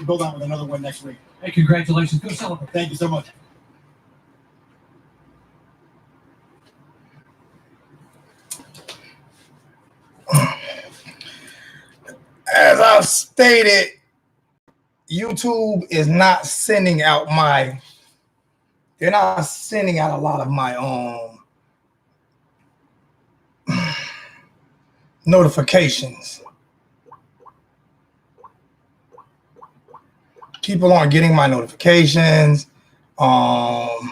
go down with another win next week. Hey, congratulations. Go celebrate. Thank you so much. As I've stated, YouTube is not sending out they're not sending out a lot of my notifications. People aren't getting my notifications. It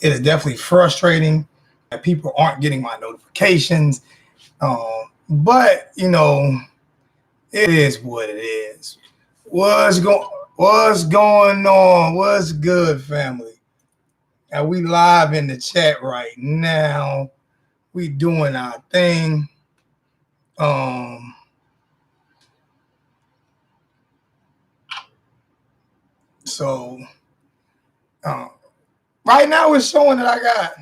is definitely frustrating that people aren't getting my notifications. But you know, it is what it is. What's going on? What's good, family? Now we live in the chat right now. We doing our thing. So right now it's showing that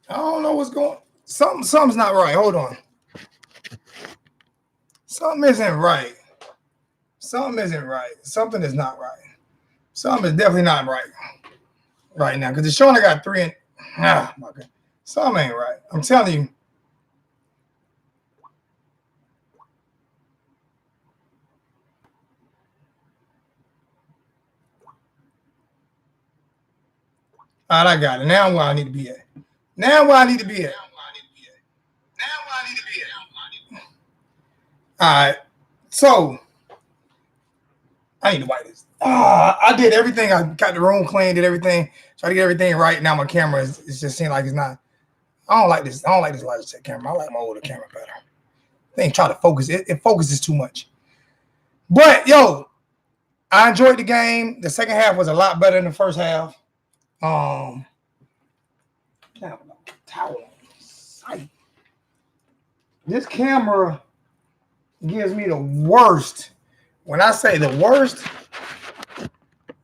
I don't know what's going. Something's not right. Hold on. Something isn't right. Something isn't right. Something is not right. Something is definitely not right now because it's showing I got 3 and my God. Something ain't right. I'm telling you. All right, I got it. Now where I need to be at. All right. So I need to wipe this. I did everything. I got the room clean, did everything. Try to get everything right. Now my camera is just seeing like it's not. I don't like this Logitech camera. I like my older camera better. They ain't try to focus. It focuses too much. But yo, I enjoyed the game. The second half was a lot better than the first half. This camera gives me the worst. When I say the worst,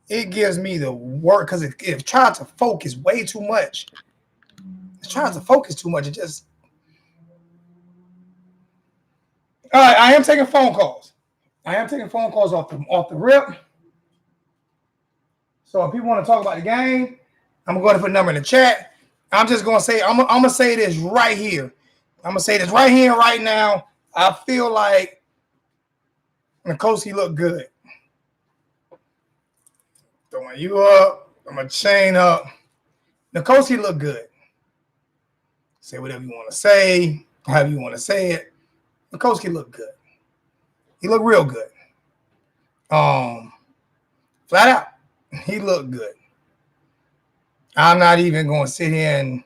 it gives me the worst because it tries to focus way too much. It's trying to focus too much. It just. All right, I am taking phone calls. Off the rip. So if people want to talk about the game, I'm going to put a number in the chat. I'm just going to say, I'm going to say this right here. I'm going to say this right here, right now. I feel like Nkosi looked good. Throwing you up. I'm going to chain up. Nkosi looked good. Say whatever you want to say, however you want to say it. Nkosi looked good. He looked real good. Flat out, he looked good. I'm not even going to sit here and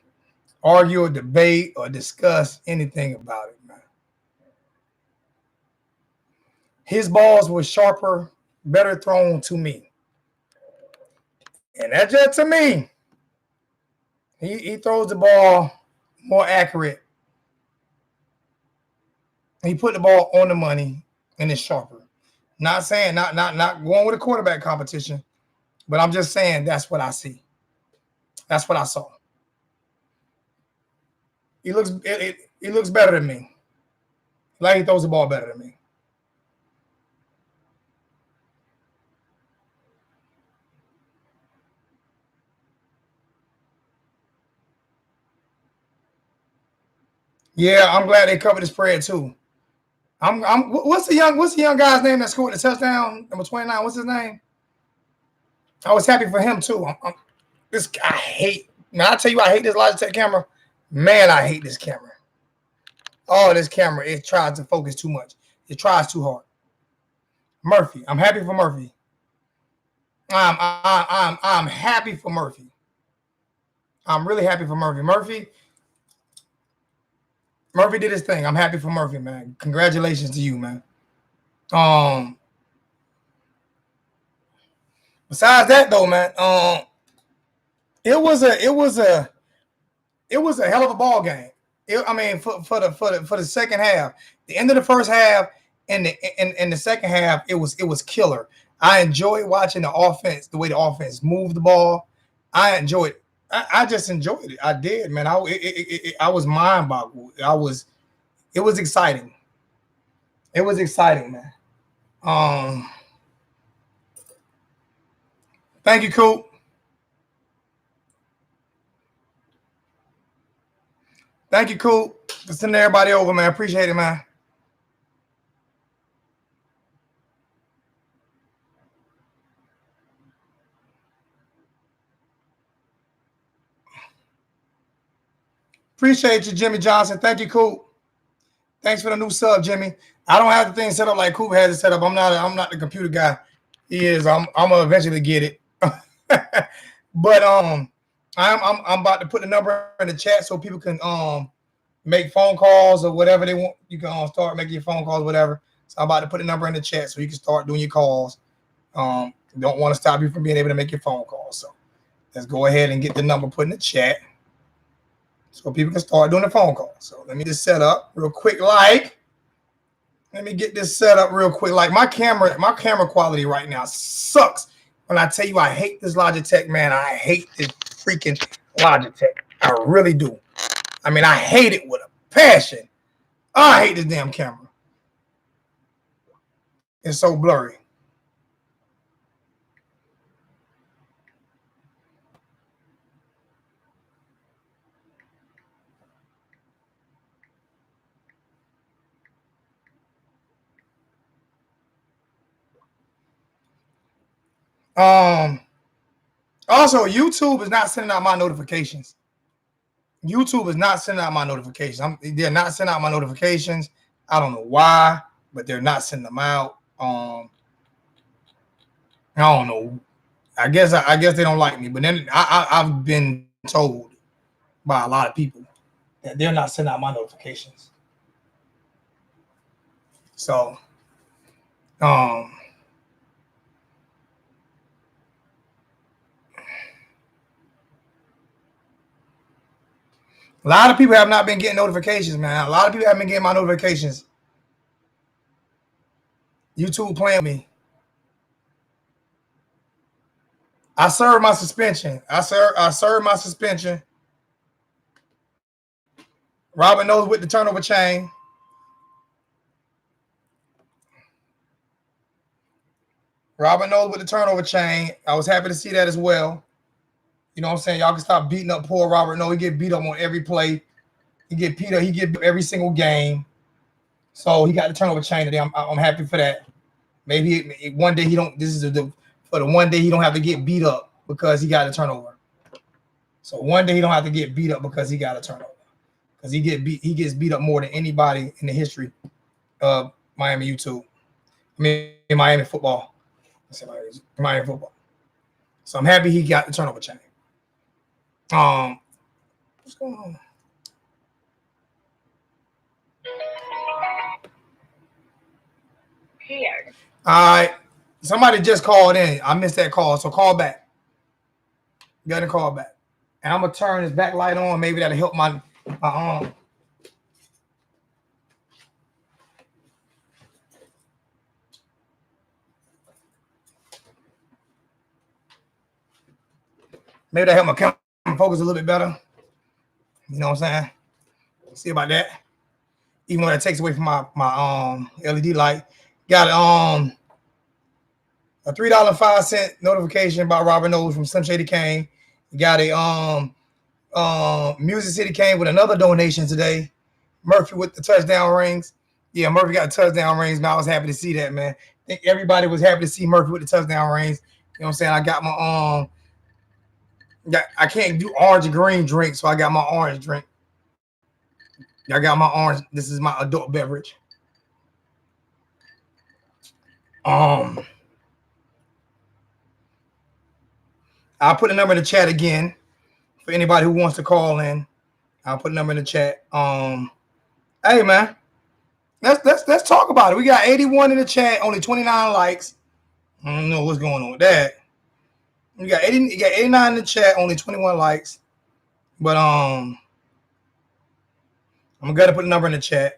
argue or debate or discuss anything about it, man. His balls were sharper, better thrown to me. And that's just to me. He throws the ball more accurate. He put the ball on the money and it's sharper. Not saying not going with a quarterback competition, but I'm just saying that's what I see. That's what I saw. He looks better than me. Like he throws the ball better than me. Yeah, I'm glad they covered the spread too. What's the young guy's name that scored the touchdown, number 29? What's his name? I was happy for him too. I hate this Logitech camera. Man, I hate this camera. Oh, this camera, it tries to focus too much. It tries too hard. Murphy, I'm happy for Murphy. I'm happy for Murphy. I'm really happy for Murphy. Murphy did his thing. I'm happy for Murphy, man. Congratulations to you, man. Besides that, though, man, it was a hell of a ball game. For the second half, the end of the first half and the second half, it was killer. I enjoyed watching the offense, the way the offense moved the ball. I enjoyed it. I just enjoyed it. I did, man. I was mind boggled. It was exciting. It was exciting, man. Thank you, Coop. Thank you, Coop, for sending everybody over, man. Appreciate it, man. Appreciate you, Jimmy Johnson. Thank you, Coop. Thanks for the new sub, Jimmy. I don't have the thing set up like Coop has it set up. I'm not the computer guy. He is. I'm gonna eventually get it. But I'm about to put the number in the chat so people can make phone calls or whatever they want. You can start making your phone calls, whatever. So I'm about to put the number in the chat so you can start doing your calls. Don't want to stop you from being able to make your phone calls. So let's go ahead and get the number put in the chat so people can start doing the phone calls. So let me just set up real quick. Let me get this set up real quick. Like my camera quality right now sucks. When I tell you I hate this Logitech, man, I hate this freaking Logitech. I really do. I mean, I hate it with a passion. I hate this damn camera. It's so blurry. Also, YouTube is not sending out my notifications. YouTube is not sending out my notifications. They're not sending out my notifications. I don't know why, but they're not sending them out. I don't know. I guess they don't like me. But then I've been told by a lot of people that they're not sending out my notifications. So, a lot of people have not been getting notifications, man. A lot of people haven't been getting my notifications. YouTube playing with me. I served my suspension. I served my suspension. Robert knows with the turnover chain. Robert knows with the turnover chain. I was happy to see that as well. You know what I'm saying? Y'all can stop beating up poor Robert. No, he get beat up on every play. He get beat up. He get every single game. So he got the turnover chain today. I'm happy for that. Maybe one day he don't. This is for the one day he don't have to get beat up because he got a turnover. So one day he don't have to get beat up because he got a turnover. Because he gets beat up more than anybody in the history of Miami YouTube. I mean Miami football. Miami football. So I'm happy he got the turnover chain. What's going on? Here. All right. Somebody just called in. I missed that call, so call back. You got to call back. And I'm gonna turn this backlight on. Maybe that'll help my arm. Maybe that'll help my camera focus a little bit better. You know what I'm saying? See about that. Even though that takes away from my LED light. Got a $3.05 notification by Robert Knowles from Slim Shady Kane. You got a Music City Kane with another donation today. Murphy with the touchdown rings. Yeah, Murphy got touchdown rings, man. I was happy to see that, man. I think everybody was happy to see Murphy with the touchdown rings. You know what I'm saying? I got my I can't do orange and green drink, so I got my orange drink. I got my orange. This is my adult beverage. I'll put a number in the chat again for anybody who wants to call in. I'll put a number in the chat. Hey man, let's talk about it. We got 81 in the chat, only 29 likes. I don't know what's going on with that. You got 89 in the chat, only 21 likes. But I'm gonna put a number in the chat.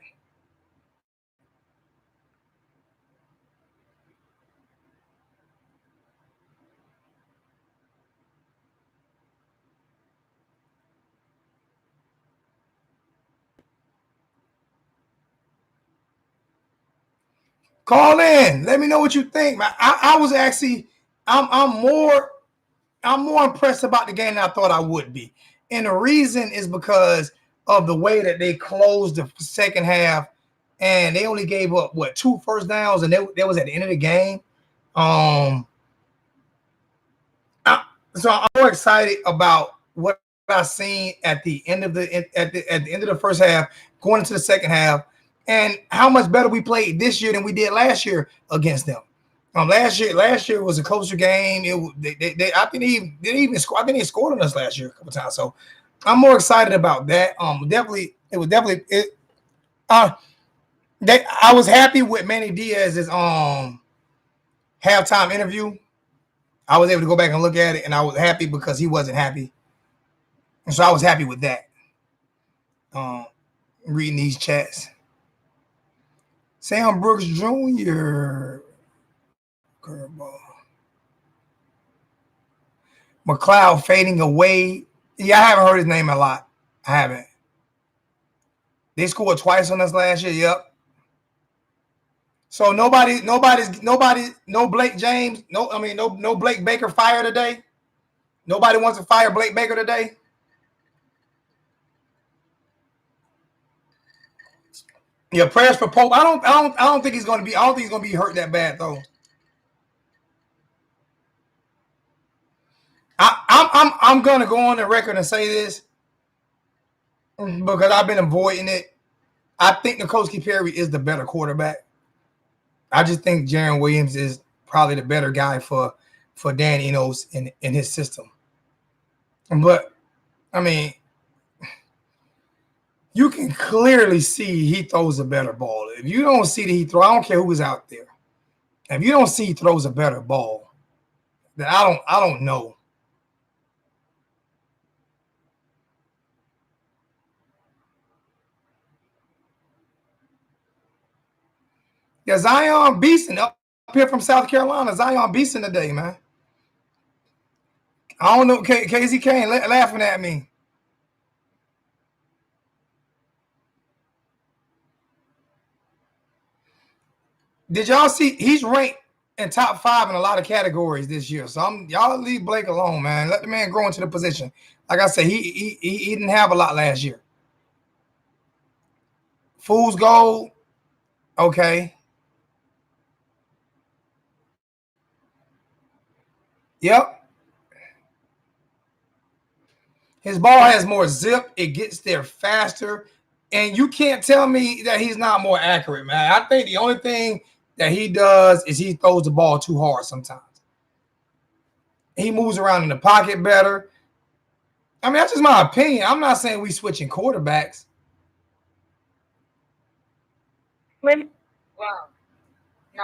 Call in. Let me know what you think, man. I was actually, I'm more impressed about the game than I thought I would be. And the reason is because of the way that they closed the second half, and they only gave up 2 first downs, and that was at the end of the game. So I'm more excited about what I seen at the end of the end of the first half, going into the second half, and how much better we played this year than we did last year against them. Last year was a closer game. I think they scored on us last year a couple times. So I'm more excited about that. I was happy with Manny Diaz's halftime interview. I was able to go back and look at it, and I was happy because he wasn't happy. And so I was happy with that. Reading these chats. Sam Brooks Jr. Curveball. McLeod fading away. Yeah, I haven't heard his name a lot. I haven't. They scored twice on us last year. Yep. So no Blake James, no Blake Baker fire today. Nobody wants to fire Blake Baker today. Yeah, prayers for Pope. I don't think he's gonna be. I don't think he's gonna be hurt that bad though. I'm gonna go on the record and say this because I've been avoiding it. I think N'Kosi Perry is the better quarterback. I just think Jarren Williams is probably the better guy for Dan Enos in his system. But I mean, you can clearly see he throws a better ball. If you don't see that he throws, I don't care who's out there. If you don't see he throws a better ball, then I don't know. Yeah, Zion Beeson up here from South Carolina. Zion Beeson today, man. I don't know. KZ Kane laughing at me. Did y'all see? He's ranked in top 5 in a lot of categories this year. So y'all leave Blake alone, man. Let the man grow into the position. Like I said, he didn't have a lot last year. Fool's gold. Okay. Yep. His ball has more zip. It gets there faster. And you can't tell me that he's not more accurate, man. I think the only thing that he does is he throws the ball too hard sometimes. He moves around in the pocket better. I mean, that's just my opinion. I'm not saying we switching quarterbacks. Wow. No.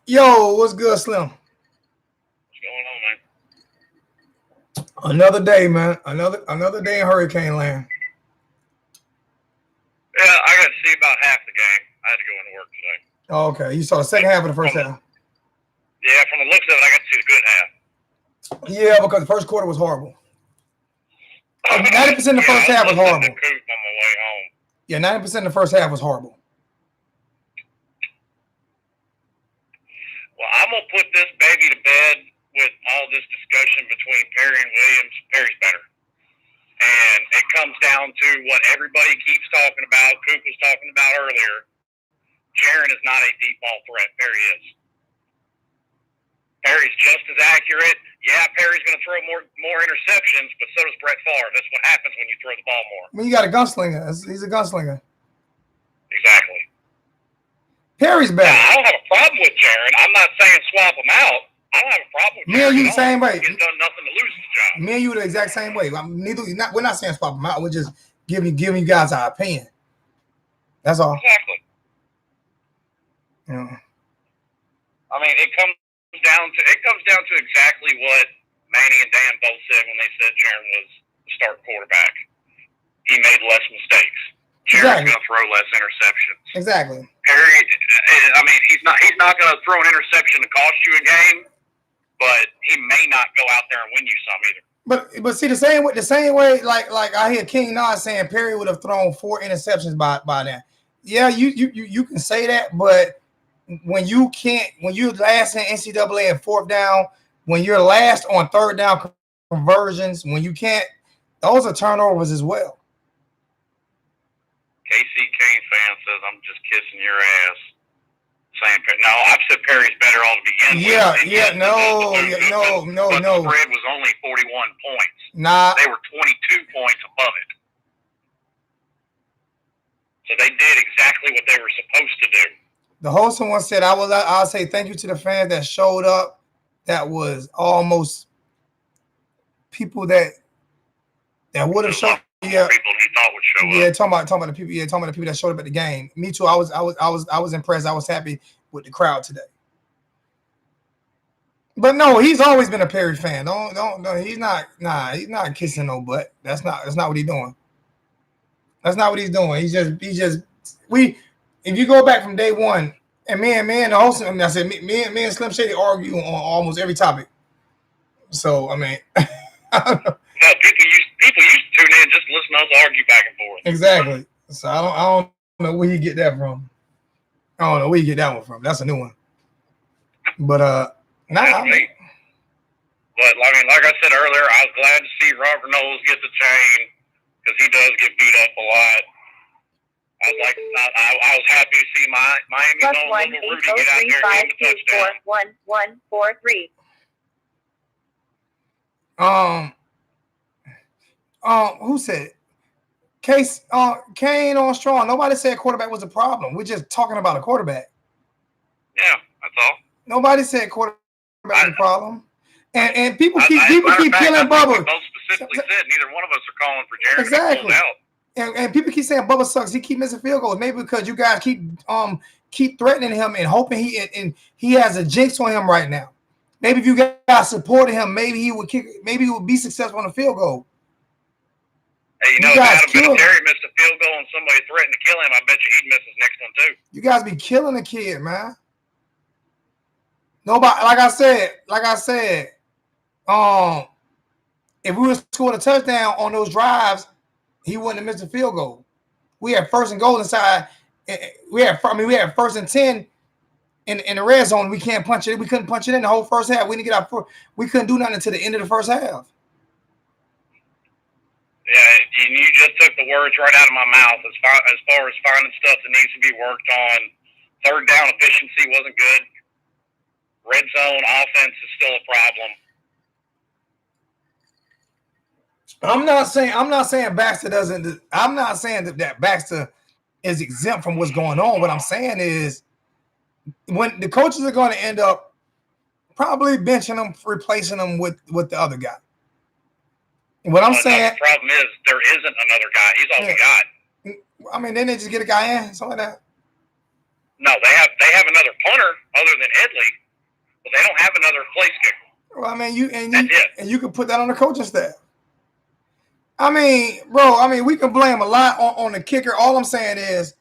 Yo, what's good, Slim? What's going on, man? Another day, man. Another day in hurricane land. Yeah, I got to see about half the game. I had to go into work today. Oh, okay. You saw the second half of the first half. Yeah, from the looks of it, I got to see the good half. Yeah, because the first quarter was horrible. 90% of the first half was horrible. On my way home. Yeah, 90% of the first half was horrible. Well, I'm gonna put this baby to bed with all this discussion between Perry and Williams. Perry's better, and it comes down to what everybody keeps talking about. Coop was talking about earlier. Jarren is not a deep ball threat. Perry is. Perry's just as accurate. Yeah, Perry's going to throw more interceptions, but so does Brett Favre. That's what happens when you throw the ball more. I mean, you got a gunslinger. He's a gunslinger. Exactly. Perry's better. Now, I don't have a problem with Jarren. I'm not saying swap him out. I don't have a problem with Jarren. Me and you the same way. He's done nothing to lose the job. Me and you the exact same way. We're not saying swap him out. We're just giving you guys our opinion. That's all. Exactly. Yeah. I mean, it comes down to exactly what Manny and Dan both said when they said Jarren was the start quarterback. He made less mistakes. Jarren's going to throw less interceptions. Exactly. Perry, I mean, he's not going to throw an interception to cost you a game, but he may not go out there and win you some either. But see, the same way, like I hear King Nas saying Perry would have thrown 4 interceptions by then. Yeah, you can say that, but when you're last in NCAA at fourth down, when you're last on third down conversions, when you can't, those are turnovers as well. KC Kane fan says I'm just kissing your ass. Saying no, I've said Perry's better all to begin with. No. The spread was only 41 points. Nah, they were 22 points above it. So they did exactly what they were supposed to do. The host someone said, I'll say thank you to the fans that showed up. That was almost people that would have showed. Yeah, people he thought would show up. Talking about the people. Yeah, talking about the people that showed up at the game. Me too. I was impressed. I was happy with the crowd today. But no, he's always been a Perry fan. Don't. He's not. Nah, he's not kissing no butt. That's not what he's doing. That's not what he's doing. He's just. If you go back from day one, and me and the host, I mean, I said me and Slim Shady argue on almost every topic. So I mean. No, people used to tune in just to listen to us argue back and forth. Exactly. So I don't know where you get that from. I don't know where you get that one from. That's a new one. But But I mean, like I said earlier, I was glad to see Robert Knowles get the chain because he does get beat up a lot. I was happy to see Miami's own little Rudy get out there and get the touchdown. 1-1-4-3. Who said it? Kane on Strong. Nobody said quarterback was a problem. We're just talking about a quarterback. Yeah, that's all. Nobody said quarterback was a problem. And people keep killing Bubba. We both specifically said neither one of us are calling for Jared exactly. to pull out. And people keep saying Bubba sucks. He keep missing field goals. Maybe because you guys keep threatening him and hoping he has a jinx on him right now. Maybe if you guys supported him, maybe he would be successful on the field goal. Hey, you know, if Adam Vinatieri missed a field goal and somebody threatened to kill him, I bet you he'd miss his next one too. You guys be killing the kid, man. Nobody, like I said, if we would have scored a touchdown on those drives, he wouldn't have missed a field goal. We had first and goal inside. We had first and 10 in the red zone. We can't punch it. We couldn't punch it in the whole first half. We didn't get we couldn't do nothing until the end of the first half. Yeah, you just took the words right out of my mouth. As far as finding stuff that needs to be worked on, third down efficiency wasn't good. Red zone offense is still a problem. I'm not saying Baxter doesn't. I'm not saying that Baxter is exempt from what's going on. What I'm saying is, when the coaches are going to end up probably benching him, replacing him with the other guy. What I'm saying, the problem is there isn't another guy. He's all we got. I mean, then they just get a guy in, something like that. No, they have another punter other than Headley, but they don't have another place kicker. Well, I mean, you can put that on the coaching staff. I mean, bro, we can blame a lot on the kicker. All I'm saying is,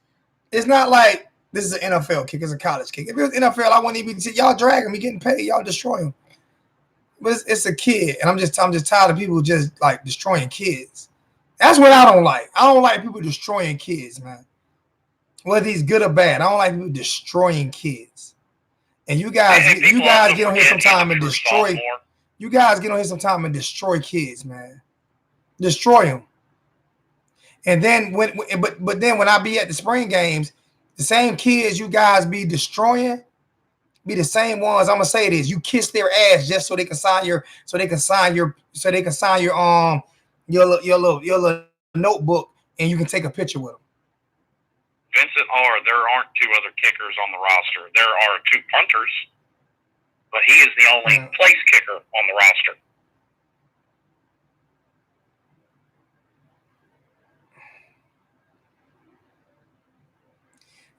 it's not like this is an NFL kick, it's a college kick. If it was NFL, I wouldn't even y'all drag him, he getting paid, y'all destroy him. But it's a kid, and I'm just tired of people just like destroying kids. That's what I don't like. I don't like people destroying kids, man. Whether he's good or bad, I don't like people destroying kids. And you guys get on here sometime and destroy. You guys get on here sometime and destroy kids, man. Destroy them. And then when I be at the spring games, the same kids you guys be destroying be the same ones. I'm gonna say this: you kiss their ass just so they can sign your little notebook, and you can take a picture with them. Vincent R. There aren't two other kickers on the roster. There are two punters, but he is the only place kicker on the roster.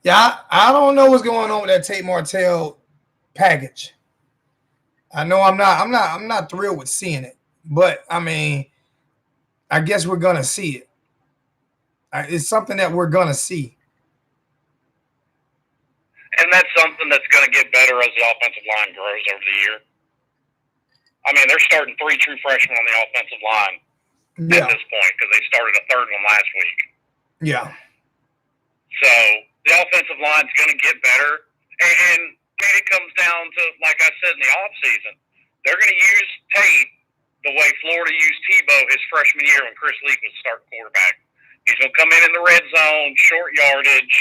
Yeah, I don't know what's going on with that Tate Martell package. I know I'm not thrilled with seeing it, but I mean, I guess we're gonna see it. It's something that we're gonna see, and that's something that's gonna get better as the offensive line grows over the year. I mean, they're starting 3 true freshmen on the offensive line at this point because they started a third one last week. Yeah. So the offensive line's going to get better. And it comes down to, like I said in the off season, they're going to use Tate the way Florida used Tebow his freshman year when Chris Leak was starting quarterback. He's going to come in the red zone, short yardage,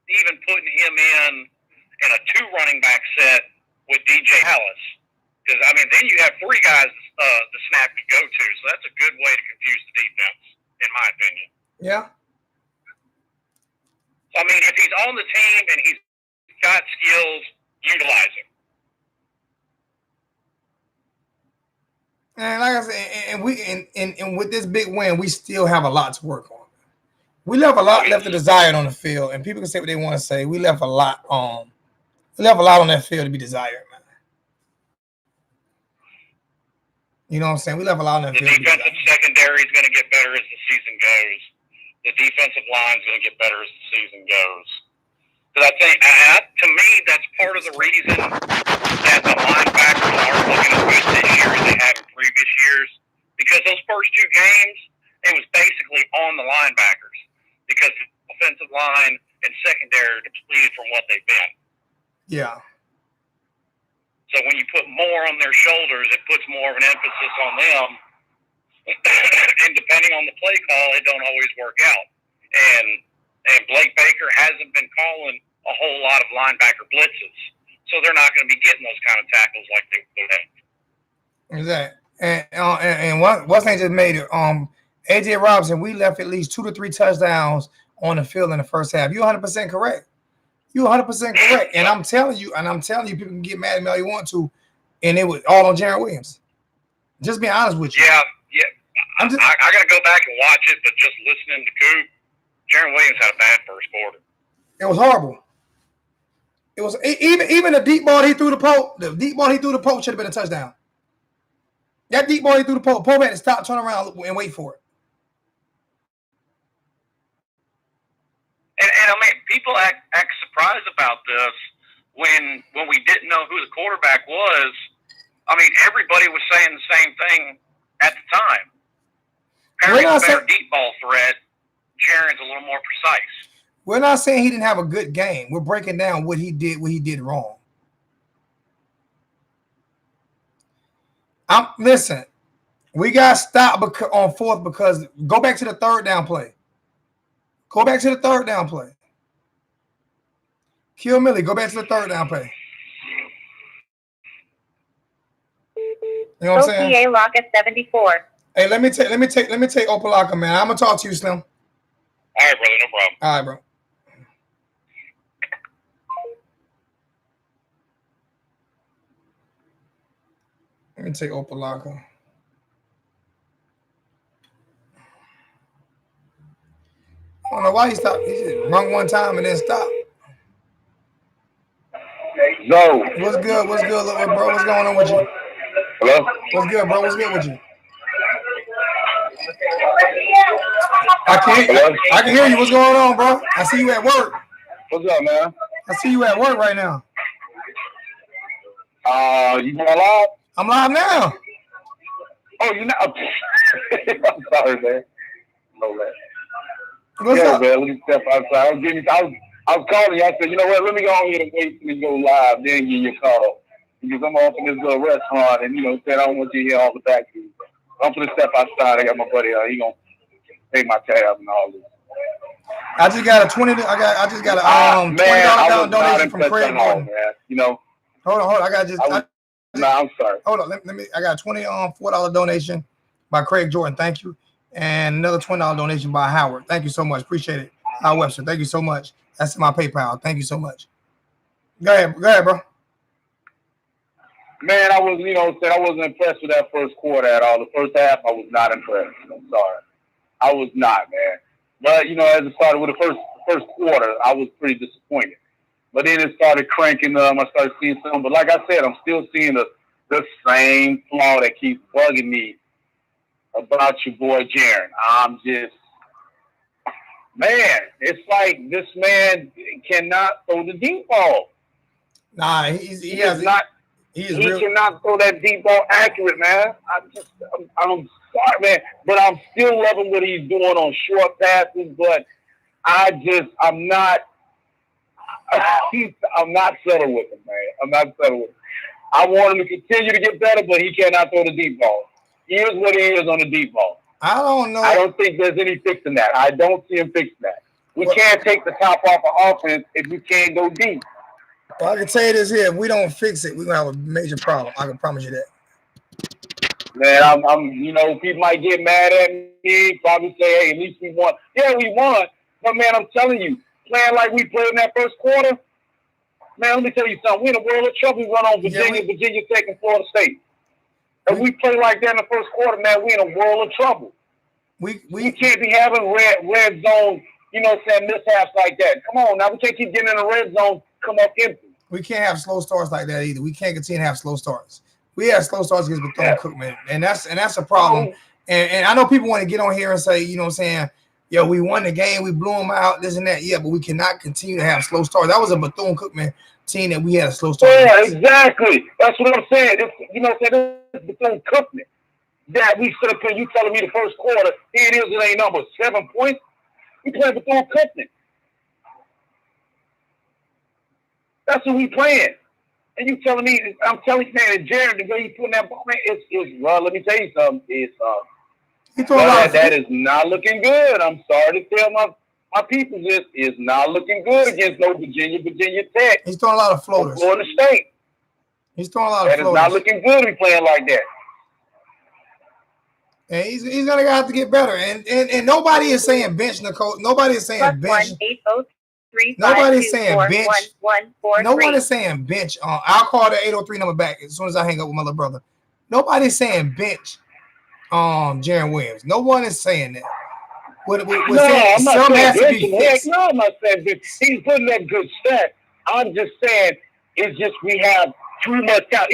even putting him in a 2 running back set with DJ Hallis. Because, I mean, then you have 3 guys the snap to go to. So that's a good way to confuse the defense, in my opinion. Yeah. So, I mean, if he's on the team and he's got skills, utilize him. And like I said, and with this big win, we still have a lot to work on. We left a lot left to desired on the field, and people can say what they want to say. We left a lot on that field to be desired, man. You know what I'm saying? We left a lot on that field. The defensive secondary is going to get better as the season goes. The defensive line is going to get better as the season goes. Because I think, to me, that's part of the reason that the linebackers aren't looking as good this year as they have in previous years. Because those first 2 games, it was basically on the linebackers. Because the offensive line and secondary are depleted from what they've been. Yeah. So when you put more on their shoulders, it puts more of an emphasis on them. And depending on the play call, it don't always work out. And Blake Baker hasn't been calling a whole lot of linebacker blitzes. So they're not going to be getting those kind of tackles like they would have. Exactly. And what's name just made it? AJ Robinson, we left at least 2 to 3 touchdowns on the field in the first half. You're 100% correct. You're 100% correct. And I'm telling you, people can get mad at me all you want to, and it was all on Jarren Williams. Just be honest with you. Yeah. I got to go back and watch it, but just listening to Coop, Jarren Williams had a bad first quarter. It was horrible. It was even the deep ball he threw the Pope. The deep ball he threw the Pope should have been a touchdown. That deep ball he threw the Pope had to stop, turn around, and wait for it. And I mean, people act surprised about this when we didn't know who the quarterback was. I mean, everybody was saying the same thing at the time. Perry's a better deep ball threat. Jarren's a little more precise. We're not saying he didn't have a good game. We're breaking down what he did wrong. Listen, we got stopped on 4th because go back to the 3rd down play. Go back to the 3rd down play. Kill Millie. Go back to the 3rd down play. You know what I'm saying? OTA lock at 74. Hey, let me take Opalaka, man. I'm gonna talk to you, Slim. All right, brother. No problem. All right, bro. Let me take Opalaka. I don't know why he stopped. He just rung one time and then stopped. Zo. What's good? What's good, little bro? What's going on with you? Hello? What's good, bro? What's good with you? I can hear you. What's going on, bro? I see you at work. What's up, man? I see you at work right now. You going live? I'm live now. Oh, you're not? I'm sorry, man. No, man. What's up? Man, let me step outside. I was calling you. I said, you know what? Let me go on here and wait till you go live, then give you a call. Because I'm off in this little restaurant, and, said I don't want you to hear all the back. I'm going to step outside. I got my buddy. He going to pay my tab and all this. I just got a $20 donation from Craig Gordon. Hold on. I'm sorry. Hold on. I got a $4 donation by Craig Jordan. Thank you. And another $20 donation by Howard. Thank you so much. Appreciate it. Howard Webster. Thank you so much. That's my PayPal. Thank you so much. Go ahead, bro. Man, I wasn't impressed with that first quarter at all. The first half, I was not impressed. I'm sorry. I was not, man. But, as it started with the first quarter, I was pretty disappointed. But then it started cranking them. I started seeing some. But like I said, I'm still seeing the same flaw that keeps bugging me about your boy Jarren. I'm just, man, it's like this man cannot throw the deep ball. Nah, he cannot throw that deep ball accurate, man. I'm sorry, man, but I'm still loving what he's doing on short passes. But I'm not settled with him, man. I'm not settled with him. I want him to continue to get better, but he cannot throw the deep ball. He is what he is on the deep ball. I don't know. I don't think there's any fixing that. I don't see him fixing that. We can't take the top off of offense if we can't go deep. Well, I can tell you this here: if we don't fix it, we're gonna have a major problem. I can promise you that. Man, I'm you know, people might get mad at me, probably say, hey, at least we won. Yeah, we won. But man, I'm telling you, playing like we played in that first quarter, man, let me tell you something. We're in a world of trouble. We run on Virginia, Virginia Tech, and Florida State. If we play like that in the first quarter, man, we're in a world of trouble. We can't be having red zone, you know what I'm saying, mishaps like that. Come on now, we can't keep getting in the red zone, come up empty. We can't have slow starts like that either. We can't continue to have slow starts. We had slow starts against Bethune-Cookman, and that's a problem. And I know people want to get on here and say, you know what I'm saying, yo, we won the game, we blew them out, this and that. Yeah, but we cannot continue to have slow starts. That was a Bethune-Cookman team that we had a slow start. Yeah, exactly. That's what I'm saying. It's, you know what I'm saying, this is Bethune-Cookman. That we sit up here, you telling me the first quarter, here it is, it ain't number 7 points. We playing Bethune-Cookman. That's what we playing. And you telling me, I'm telling you, man, Jared, the way you putting that ball, man, it's well, let me tell you something. It's that is not looking good. I'm sorry to tell my people this is not looking good against no Virginia Tech. He's throwing a lot of floaters. Florida State. He's throwing a lot of floaters. That is not looking good to be playing like that. And he's gonna have to get better. And nobody is saying bench, Nicole. Nobody is saying bench. Nobody's saying bench. No one is saying bench. I'll call the 803 number back as soon as I hang up with my little brother. Nobody's saying bench. Jaron Williams. No one is saying that. I'm not saying bench. No, I'm not saying bench. He's putting that good stat. I'm just saying it's just we have too much talent.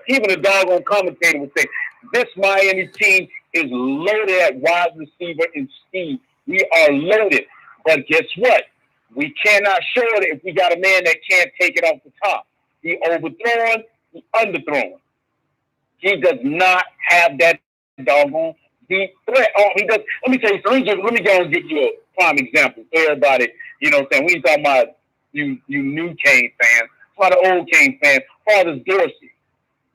Even the doggone commentator would say this Miami team is loaded at wide receiver and speed. We are loaded. But guess what? We cannot show it if we got a man that can't take it off the top. He overthrowing, he underthrowing. He does not have that doggone deep threat. Oh, he does. Let me tell you something. Let me go and give you a prime example for everybody. You know what I'm saying? We ain't talking about you new Cane fans. A lot of old Cane fans. Father's Dorsey.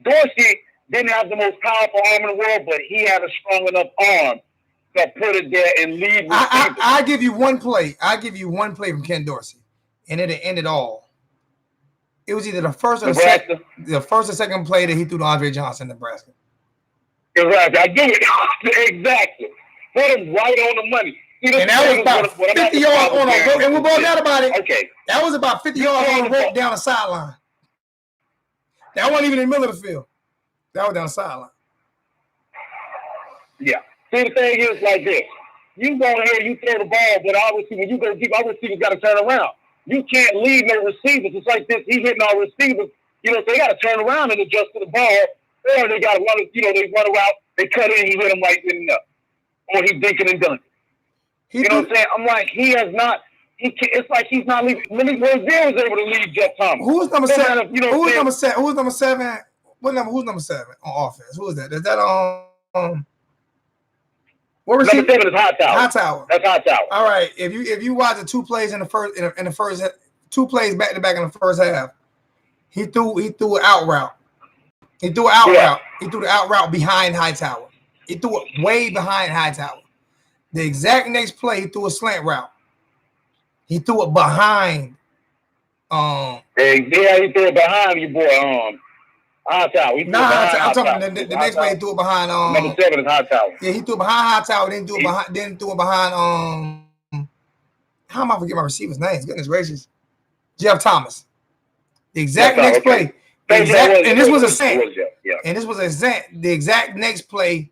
Dorsey didn't have the most powerful arm in the world, but he had a strong enough arm to put it there and lead. I give you one play. I give you one play from Ken Dorsey, and it ended all. It was either the first or the second play that he threw to Andre Johnson, Nebraska. Exactly. I get it. Exactly. Put him right on the money. See, and that was about 50 yards on a rope. And we both out about it. Okay. That was about 50 yards on the rope down the sideline. That wasn't even in the middle of the field. That was down the sideline. Yeah. See, the thing is like this. You go ahead, you throw the ball, but obviously when you go deep, our receivers got to turn around. You can't lead no receivers. It's like this. He hitting our receivers. You know, so they got to turn around and adjust to the ball. Or they got to run, you know, they run around, they cut in, he hit them right in the nut. Or he dinking and dunking. You know what I'm saying? I'm like, he has not, it's like he's not leaving. Many Rosier was able to lead Jeff Thomas. Who's number 7? You know who's number 7? Who's number 7? Who's number 7 on offense? Who is that? Is that what receiver? Number 7 is Hightower. Hightower. That's Hightower. All right. If you watch the 2 plays in the first 2 plays back to back in the first half, he threw an out route. He threw an out route. He threw the out route behind Hightower. He threw it way behind Hightower. The exact next play, he threw a slant route. He threw it behind. Yeah, he threw it behind your boy. Hightower. I'm talking the next play he threw it behind. Number 7 is Hightower. Yeah, he threw it behind Hightower. Didn't do it behind. How am I forgetting my receiver's names? Goodness gracious, Jeff Thomas. The exact next play. And this was a scent. And this was the exact next play.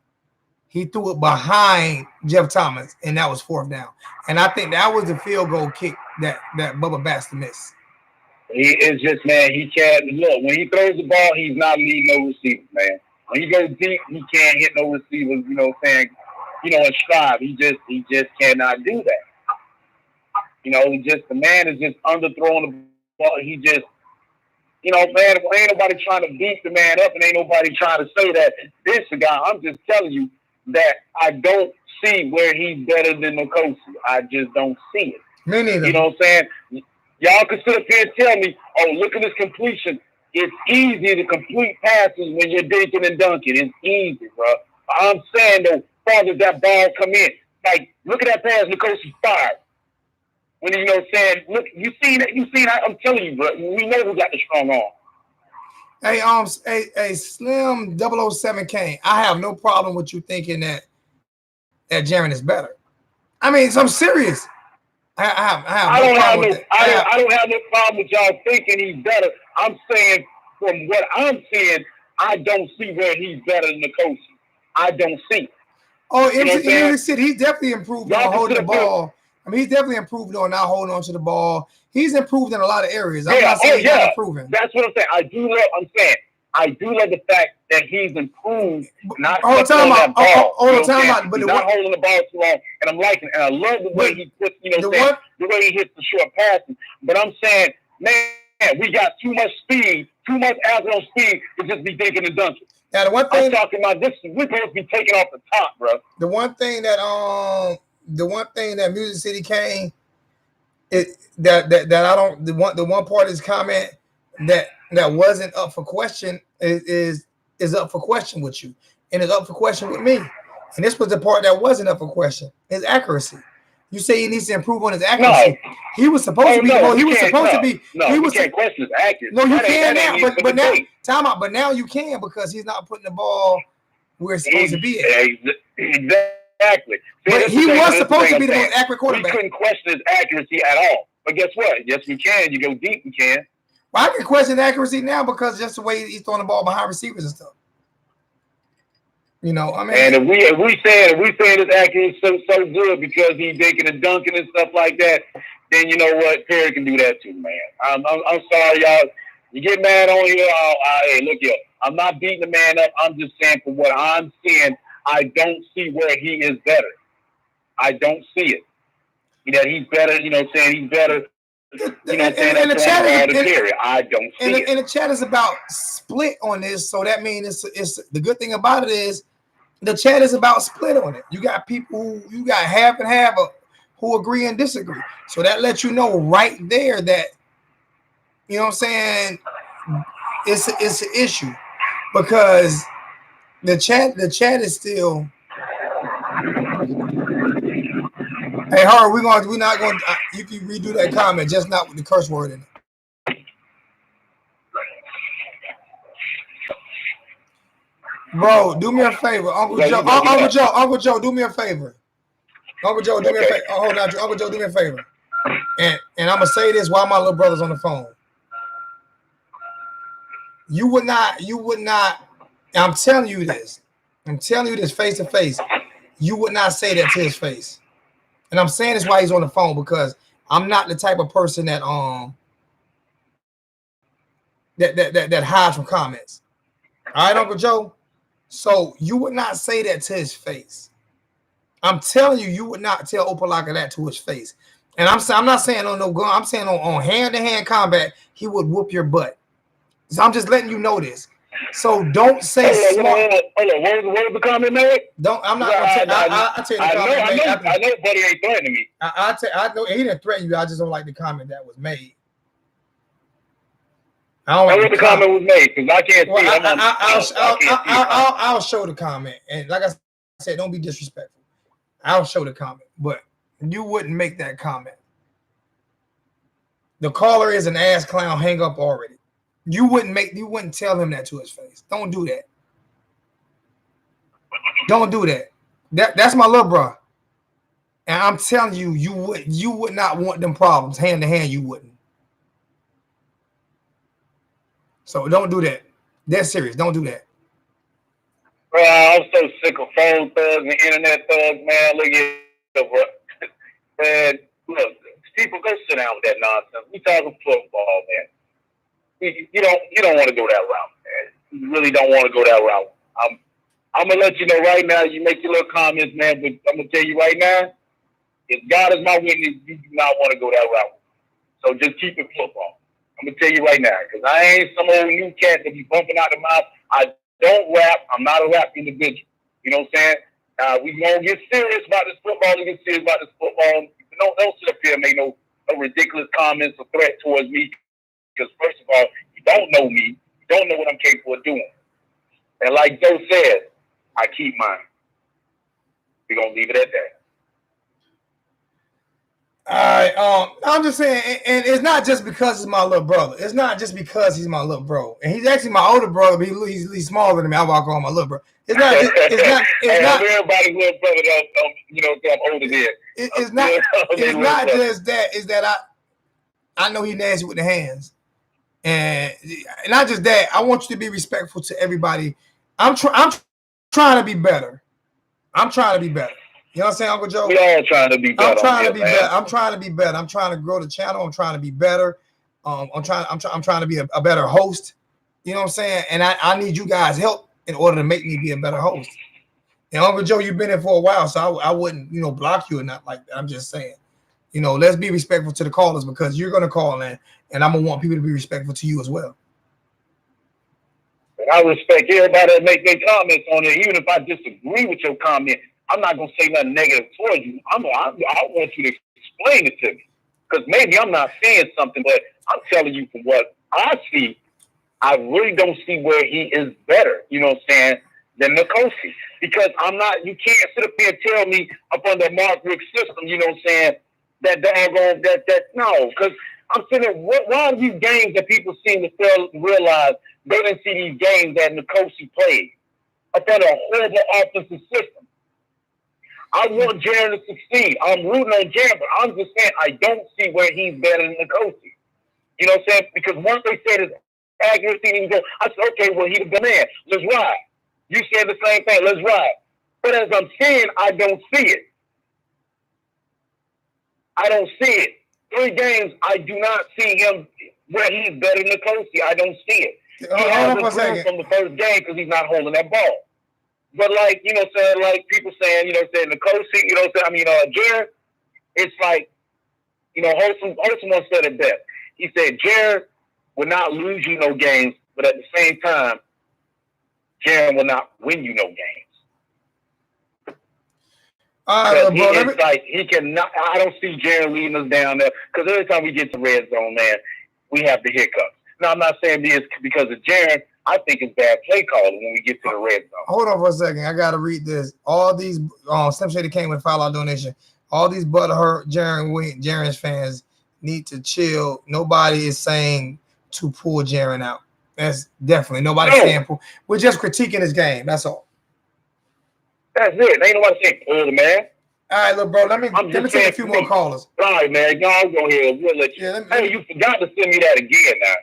He threw it behind Jeff Thomas, and that was 4th down. And I think that was the field goal kick that Bubba Baxter missed. He is just, man, he can't look. When he throws the ball, he's not leading no receivers, man. When he goes deep, he can't hit no receivers, you know what I'm saying? You know, and strive. He just cannot do that. You know, the man is just underthrowing the ball. He just, you know, man, ain't nobody trying to beat the man up, and ain't nobody trying to say that this is a guy. I'm just telling you that I don't see where he's better than Nkosi. I just don't see it. Me neither. You know what I'm saying? Y'all can sit up here and tell me, oh, look at this completion. It's easy to complete passes when you're dinking and dunking. It's easy, bro. I'm saying, though, father, that ball come in. Like, look at that pass Nkosi fired. When, you know what I'm saying? Look, you seen that? I'm telling you, bro. We know who got the strong arm. Hey, Slim 007 Kane. I have no problem with you thinking that Jaron is better. I mean, I'm serious. I don't have no problem with y'all thinking he's better. I'm saying from what I'm seeing, I don't see where he's better than Nkosi. I don't see. Oh, he's definitely improved on holding the ball. I mean, he's definitely improved on not holding on to the ball. He's improved in a lot of areas. I'm not saying he's not improving. That's what I'm saying. I do love the fact that he's improved. Not all the time. But he's not holding the ball too long, and I'm liking it. And I love the way he puts, the way he hits the short passes. But I'm saying, man, we got too much speed, too much athletic speed to just be dinking and dunking. Now, the one thing I'm talking about, this, we're supposed to be taking off the top, bro. The one thing that Music City Kane, the one part of his comment that wasn't up for question is up for question with you, and is up for question with me. And this was the part that wasn't up for question: his accuracy. You say he needs to improve on his accuracy. No. He was supposed to be. He was supposed to be. You can't question his accuracy. No, you can now. But now, time out. But now you can, because he's not putting the ball where it's supposed to be at. Exactly. But he was supposed to be the most accurate quarterback. We couldn't question his accuracy at all. But guess what? Yes, we can. You go deep, we can. Well, I can question accuracy now because just the way he's throwing the ball behind receivers and stuff. You know, I mean, and if we saying his accuracy is so good because he's dinking and dunking and stuff like that, then you know what, Perry can do that too, man. I'm sorry, y'all. You get mad on here. Hey, look here. I'm not beating the man up. I'm just saying, for what I'm seeing, I don't see where he is better. I don't see it. That he's better. You know what I'm saying? He's better. You know what I'm saying? And the chat I don't see it. And the chat is about split on this, so that means it's the good thing about it is the chat is about split on it. You got people you got half and half who agree and disagree. So that lets you know right there that, you know what I'm saying, it's an issue, because the chat is still. Hey, Howard, we're not going. You can redo that comment, just not with the curse word in it. Bro, do me a favor, Uncle Joe, do me a favor. Uncle Joe, do me a favor. Oh, hold on, Uncle Joe, do me a favor. And I'm gonna say this while my little brother's on the phone. You would not. I'm telling you this face to face. You would not say that to his face. And I'm saying this while he's on the phone, because I'm not the type of person that hides from comments. All right, Uncle Joe. So you would not say that to his face. I'm telling you, you would not tell Opalaka that to his face. And I'm not saying on no gun. I'm saying on hand-to-hand combat, he would whoop your butt. So I'm just letting you know this. So don't say smart. What was the comment made? I'm not going to I'll tell you the comment. I know Buddy ain't threatening me. I know he didn't threaten you. I just don't like the comment that was made. I don't like the comment was made, because I can't see it. I'll show the comment. And like I said, don't be disrespectful. I'll show the comment. But you wouldn't make that comment. The caller is an ass clown. Hang up already. You wouldn't tell him that to his face. Don't do that. Don't do that. That's my little bro. And I'm telling you, you would not want them problems hand to hand. You wouldn't. So don't do that. That's serious. Don't do that. Bro, I'm so sick of phone thugs and internet thugs, man. Look at it, bro. Man, look, people, go sit down with that nonsense. We talking football, man. You don't want to go that route, man. You really don't want to go that route. I'm gonna let you know right now. You make your little comments, man, but I'm gonna tell you right now, if God is my witness, you do not want to go that route. So just keep it football. I'm gonna tell you right now, because I ain't some old new cat that be bumping out the mouth. I don't rap. I'm not a rap individual. You know what I'm saying? We gonna get serious about this football and get serious about this football. Don't sit up here and make no ridiculous comments or threat towards me. Because first of all, you don't know me. You don't know what I'm capable of doing. And like Joe said, I keep mine. We're going to leave it at that. All right. I'm just saying, and it's not just because he's my little brother. It's not just because he's my little bro. And he's actually my older brother, but he's smaller than me. I walk on my little bro. It's not. It's not. Everybody's little brother, I'm older than. It's not. It's not just that. It's that I know he's nasty with the hands, and not just that. I want you to be respectful to everybody. I'm trying to be better. I'm trying to be better. You know what I'm saying, Uncle Joe? We all trying to be better. I'm trying to be better. I'm trying to be better. I'm trying to grow the channel. I'm trying to be better. I'm trying to be a better host. You know what I'm saying? And I need you guys' help in order to make me be a better host. And Uncle Joe, you've been in for a while, so I wouldn't, block you or not like that. I'm just saying, let's be respectful to the callers because you're gonna call in, and I'm gonna want people to be respectful to you as well. And I respect everybody that make their comments on it, even if I disagree with your comment. I'm not gonna say nothing negative towards you. I want you to explain it to me, because maybe I'm not saying something, but I'm telling you from what I see, I really don't see where he is better. You know what I'm saying? Than Nkosi, because you can't sit up here and tell me up on the Mark Rick system, you know what I'm saying, that no, because I'm saying, why are these games that people seem to realize they didn't see these games that Nkosi played up on a horrible offensive system? I want Jaren to succeed. I'm rooting on Jaren, but I'm just saying I don't see where he's better than Nkosi. You know what I'm saying? Because once they said his accuracy, I said, okay, well, he's the man. Let's ride. You said the same thing. Let's ride. But as I'm saying, I don't see it. I don't see it. 3 games, I do not see him where he's better than Nkosi. I don't see it. He hasn't improved from the first game because he's not holding that ball. But like, like people saying, Nkosi, Jaren, it's like, Holson once said it best. He said, Jaren will not lose you no games, but at the same time, Jaren will not win you no games. He cannot. I don't see Jaren leading us down there, because every time we get to red zone, man, we have the hiccups. Now, I'm not saying this because of Jaren. I think it's bad play calling when we get to the red zone. Hold on for a second. I got to read this. All these Slim Shady came with a $5 donation. All these butthurt Jaren's fans need to chill. Nobody is saying to pull Jaren out. That's definitely nobody saying pull. We're just critiquing his game. That's all. That's it. Ain't nobody saying pull the man. All right, look, bro. Let me take a few more callers. All right, man. Y'all go ahead. We'll let you. You forgot to send me that again now.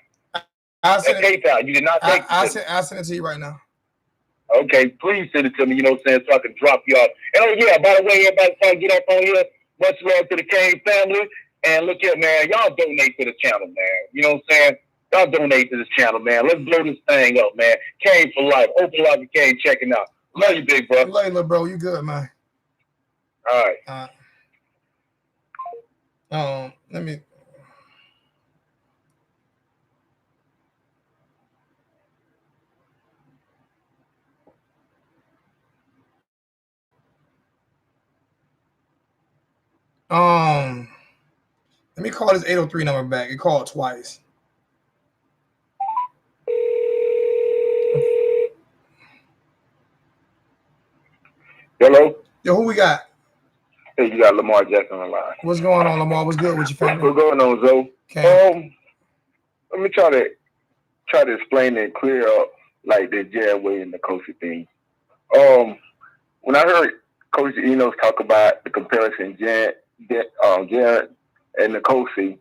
I'll send it. PayPal. You did not take I'll send it to you right now. Okay, please send it to me, you know what I'm saying, so I can drop you off. And by the way, everybody trying to get up on here. Much love to the Kane family. And look here, man, y'all donate to the channel, man. You know what I'm saying? Y'all donate to this channel, man. Let's blow this thing up, man. Kane for life. Open Locker Kane checking out. Love you, big bro. Love you, little bro. You good, man. All right. Let me. Let me call this 803 number back. It called twice. Hello? Yo, who we got? Hey, you got Lamar Jackson on the line. What's going on, Lamar? What's good with your family? What's going on, Zoe? Okay. Let me try to explain and clear up like the Jaren Williams and the Nkosi thing. When I heard Coach Enos talk about the comparison Jaren and Nkosi,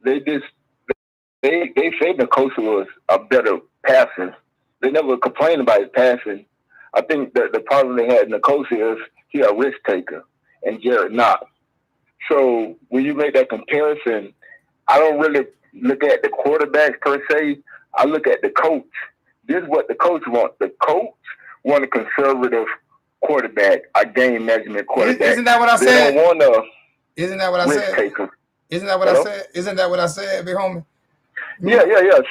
they said Nkosi was a better passer. They never complained about his passing. I think that the problem they had in Nkosi is he a risk taker and Jared not. So when you make that comparison, I don't really look at the quarterbacks per se. I look at the coach. This is what the coach wants. The coach wants a conservative quarterback, a game measurement quarterback. Isn't that what I said? They don't want a Isn't that what I said? taker. Isn't that what I said? Isn't that what I said, big homie? Yeah.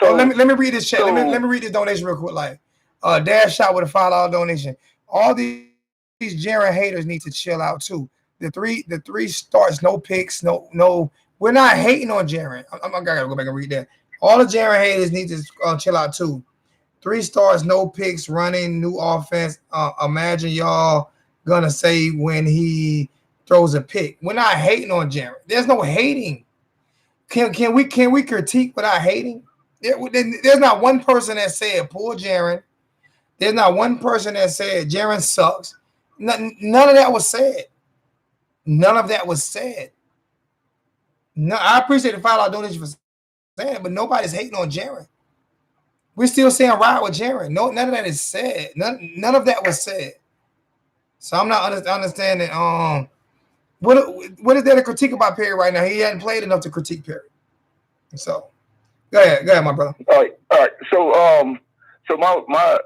So let me read this chat. Let me read this donation real quick. Like, Dash shot with a $5 donation. All these Jaren haters need to chill out too. The three starts, no picks, no. We're not hating on Jaren. I gotta go back and read that. All the Jaren haters need to chill out too. 3 starts, no picks, running, new offense. Imagine y'all gonna say when he throws a pick. We're not hating on Jaren. There's no hating. Can we critique without hating? There's not one person that said pull Jaren. There's not one person that said Jaren sucks. None of that was said. None of that was said. No, I appreciate the $5 donation for saying it, but nobody's hating on Jaren. We're still saying ride with Jaren. No, none of that is said. None of that was said. So I'm not understanding. What is there to critique about Perry right now? He hadn't played enough to critique Perry. So go ahead, my brother. All right. So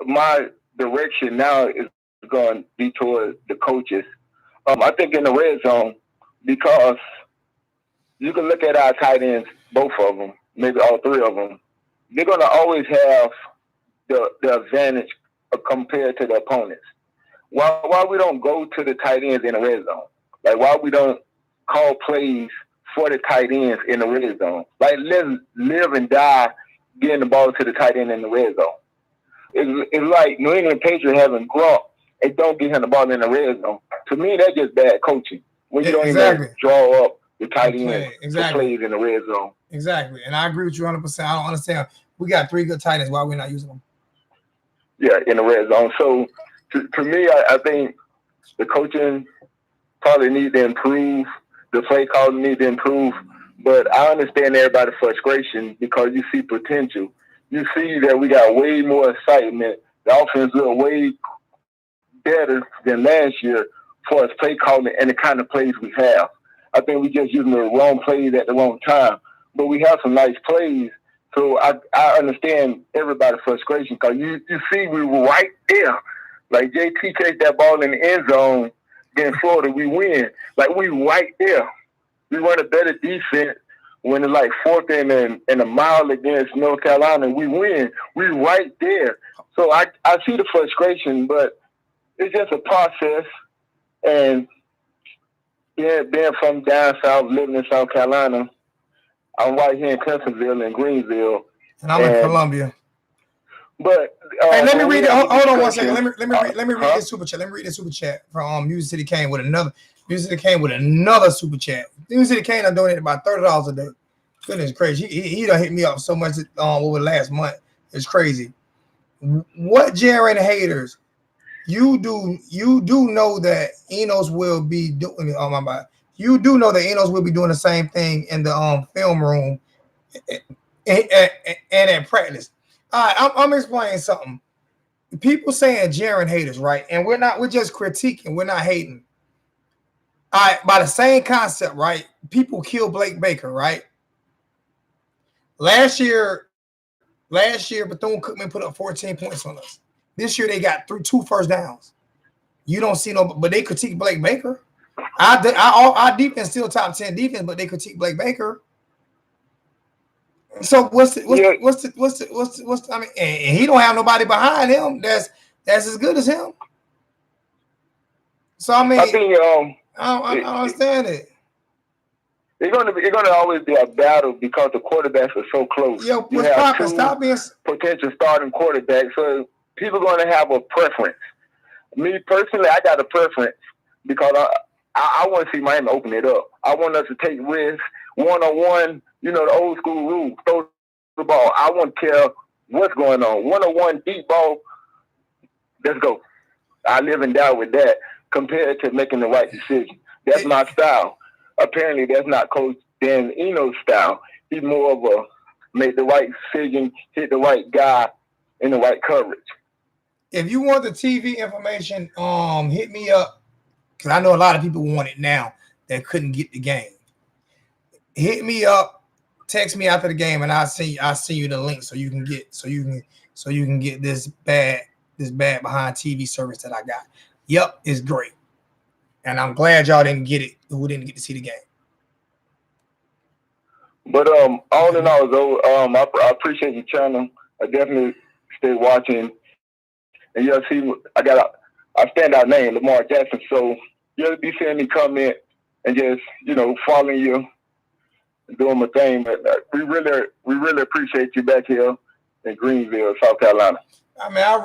my direction now is going to be toward the coaches. I think in the red zone, because you can look at our tight ends, both of them, maybe all 3 of them. They're going to always have the advantage compared to the opponents. Why we don't go to the tight ends in the red zone? Like, why we don't call plays for the tight ends in the red zone? Like, let's live and die getting the ball to the tight end in the red zone. It's like New England Patriots having Gronk and don't get him the ball in the red zone. To me, that's just bad coaching. When you don't even draw up the tight end for plays in the red zone. Exactly. And I agree with you 100%. I don't understand. We got 3 good tight ends. Why are we not using them? Yeah, in the red zone. So, to me, I think the coaching probably need to improve. The play calling need to improve. But I understand everybody's frustration because you see potential. You see that we got way more excitement. The offense look way better than last year for us play calling and the kind of plays we have. I think we just using the wrong plays at the wrong time. But we have some nice plays. So I understand everybody's frustration because you see we were right there. Like JT takes that ball in the end zone against Florida, we win. Like we right there. We run a better defense when it's like 4th and a mile against North Carolina, we win. We right there. So I see the frustration, but it's just a process. And being from down south, living in South Carolina, I'm right here in Clemsonville and Greenville. And I'm in Columbia. But hey, let me read it. Hold on one second. Let me read this super chat. Let me read this super chat from Music City Kane with another super chat. Music City Kane done donated about $30 a day. Goodness gracious, he done hit me up so much over last month. It's crazy. What Jaren haters? You do know that Enos will be doing. Oh my bad. You do know that Enos will be doing the same thing in the film room and at practice. All right, I'm explaining something. People saying Jaren haters, right? And we're just critiquing. We're not hating. All right, by the same concept, right? People kill Blake Baker, right? Last year, Bethune-Cookman put up 14 points on us. This year, they got 2 first downs. You don't see but they critique Blake Baker. Our defense still top 10 defense, but they critique Blake Baker. So what's I mean, and he don't have nobody behind him that's as good as him. So I mean, I don't understand it. It's gonna always be a battle because the quarterbacks are so close. Yo, you have 2 potential starting quarterbacks, so people are gonna have a preference. Me personally, I got a preference because I want to see Miami open it up. I want us to take risks, 1-on-1. You know, the old school rule, throw the ball. I won't care what's going on. 1-on-1 deep ball, let's go. I live and die with that compared to making the right decision. That's my style. Apparently, that's not Coach Dan Enos' style. He's more of a make the right decision, hit the right guy in the right coverage. If you want the TV information, hit me up because I know a lot of people want it now that couldn't get the game. Hit me up. Text me after the game, and I'll send you the link so you can get this bad behind TV service that I got. Yep, it's great, and I'm glad y'all didn't get it. Who didn't get to see the game? But all in all, though, I appreciate your channel. I definitely stay watching, and you'll see I got a standout name, Lamar Jackson. So you'll be seeing me comment and just, following you and doing my thing. But we really appreciate you back here in Greenville, South Carolina. I mean, I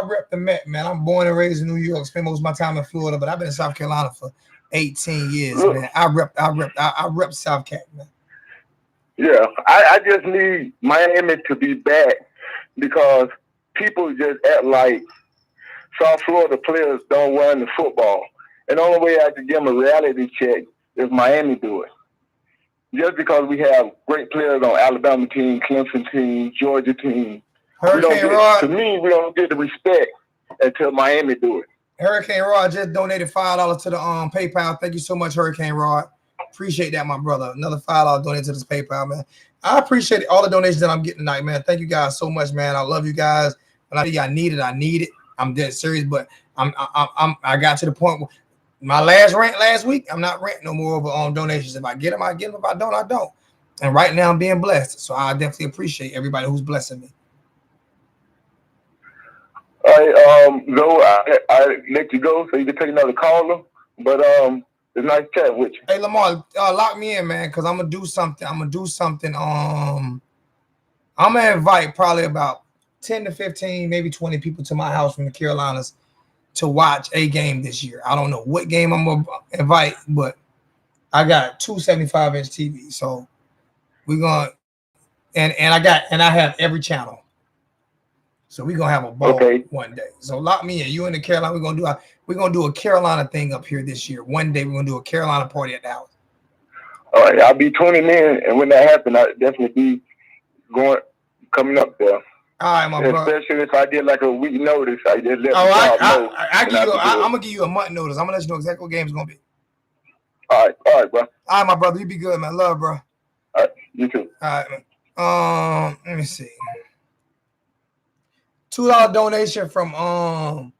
rep the Met, man. I'm born and raised in New York, spent most of my time in Florida, but I've been in South Carolina for 18 years, man. I rep South Carolina, man. Yeah, I just need Miami to be back because people just act like South Florida players don't run the football. And the only way I can give them a reality check is Miami do it. Just because we have great players on Alabama team, Clemson team, Georgia team, to me, we don't get the respect until Miami do it. Hurricane Rod just donated $5 to the PayPal. Thank you so much, Hurricane Rod. Appreciate that, my brother. Another $5 donated to this PayPal, man. I appreciate all the donations that I'm getting tonight, man. Thank you guys so much, man. I love you guys. When I think I need it. I'm dead serious, but I got to the point where my last rant last week, I'm not ranting no more over donations. If I get them, I get them. If I don't, I don't. And right now I'm being blessed. So I definitely appreciate everybody who's blessing me. All right, Zoe, I let you go so you can take another caller. But it's nice chatting with you. Hey, Lamar, lock me in, man, because I'm gonna do something. I'm gonna invite probably about 10 to 15, maybe 20 people to my house from the Carolinas to watch a game this year. I don't know what game I'm gonna invite, but I got 2 75-inch TVs, so we're gonna and I have every channel. So we're gonna have a ball one day. So lock me in. You in the Carolina, we're gonna do a Carolina thing up here this year. One day we're gonna do a Carolina party at the house. All right, I'll be tuning in, and when that happens, I'll definitely be coming up there. All right, my brother. Especially if I did like a week notice, I just let know. I'm gonna give you a month notice. I'm gonna let you know exactly what game's gonna be. All right, bro. All right, my brother. You be good, man. Love, bro. All right, you too. All right, man. Let me see. $2 donation from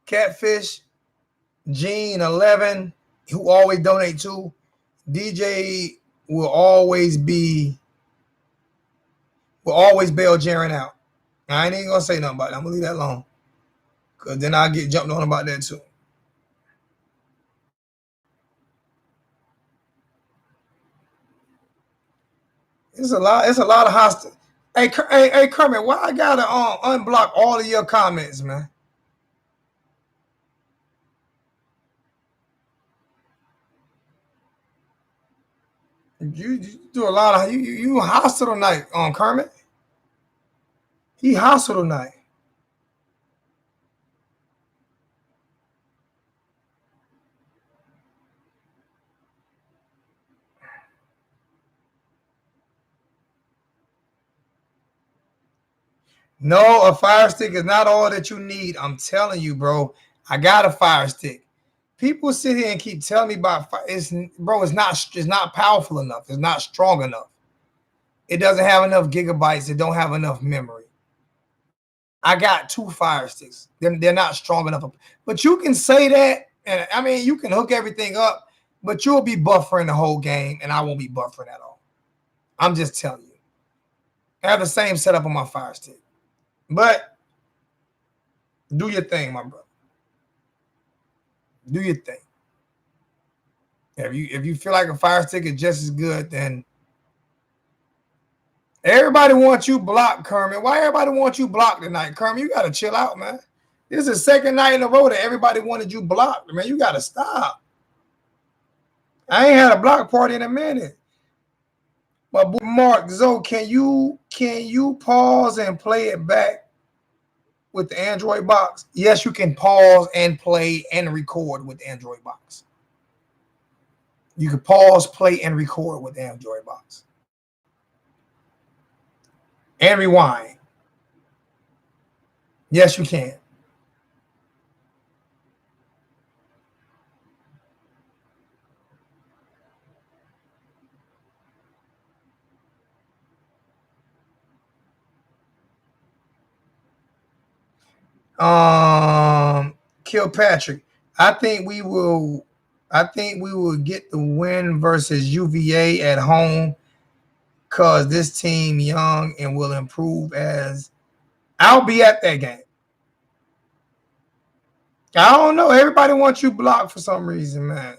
Catfish Gene 11, who always donate to. DJ will always bail Jaren out. I ain't even gonna say nothing about that. I'm gonna leave that alone, cause then I'll get jumped on about that too. It's a lot of hostile. Hey, Kermit, why I gotta unblock all of your comments, man? You do a lot of you hostile tonight, Kermit. He hostile tonight. No, a fire stick is not all that you need. I'm telling you, bro. I got a fire stick. People sit here and keep telling me about fire. It's not powerful enough. It's not strong enough. It doesn't have enough gigabytes. It don't have enough memory. I got 2 fire sticks. They're not strong enough. But you can say that, and I mean, you can hook everything up, but you'll be buffering the whole game, and I won't be buffering at all. I'm just telling you. I have the same setup on my fire stick. But do your thing, my brother. Do your thing. If you feel like a fire stick is just as good, then everybody wants you blocked, Kermit. Why everybody wants you blocked tonight, Kermit? You gotta chill out, man. This is the second night in a row that everybody wanted you blocked, man. You gotta stop. I ain't had a block party in a minute. But Mark, Zoe, can you pause and play it back with the Android box? Yes, you can pause and play and record with the Android box. You can pause, play, and record with the Android box. And rewind. Yes, you can. Kilpatrick. I think we will get the win versus UVA at home because this team young and will improve as I'll be at that game. I don't know. Everybody wants you blocked for some reason, man.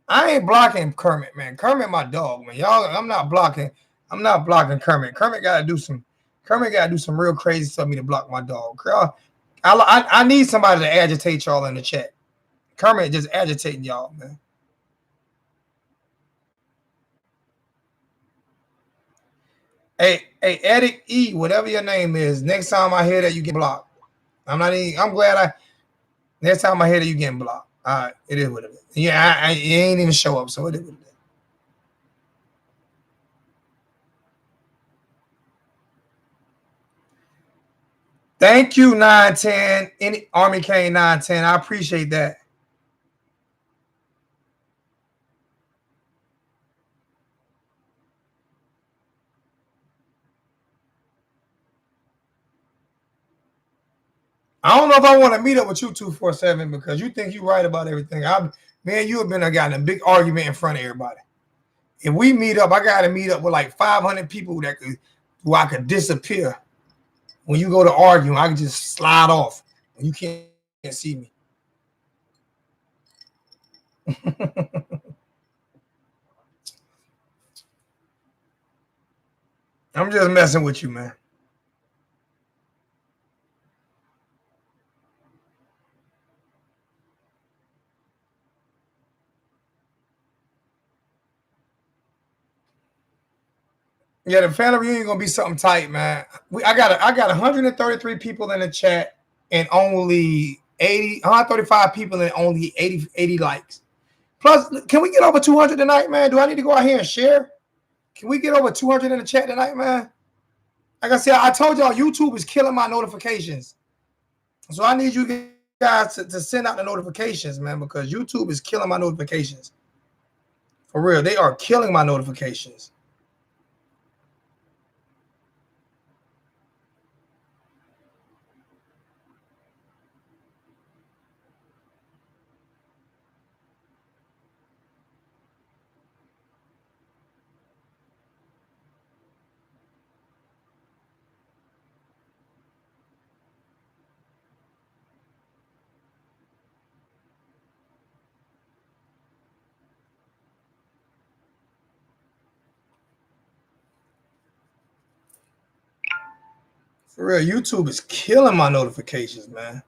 I ain't blocking Kermit, man. Kermit, my dog, man. Y'all, I'm not blocking. I'm not blocking Kermit. Kermit got to do some. Kermit got to do some real crazy stuff for me to block my dog. Girl, I need somebody to agitate y'all in the chat. Kermit just agitating y'all, man. Hey, Edic E, whatever your name is. Next time I hear that, you get blocked. I'm glad next time I hear that, you getting blocked. All right, it is what it is. Yeah, it ain't even show up, so it is what it is. Thank you, 910. Army Kane 910. I appreciate that. I don't know if I want to meet up with you 247 because you think you're right about everything. Me and you have gotten a big argument in front of everybody. If we meet up, I got to meet up with like 500 people who I could disappear. When you go to argue, I can just slide off. And you can't see me. I'm just messing with you, man. Yeah, the family reunion gonna be something tight, man. I got 133 people in the chat and only 135 people and only 80 likes. Plus, can we get over 200 tonight, man? Do I need to go out here and share? Can we get over 200 in the chat tonight, man? Like I said, I told y'all YouTube is killing my notifications. So I need you guys to send out the notifications, man, because YouTube is killing my notifications. For real, they are killing my notifications. For real, YouTube is killing my notifications, man.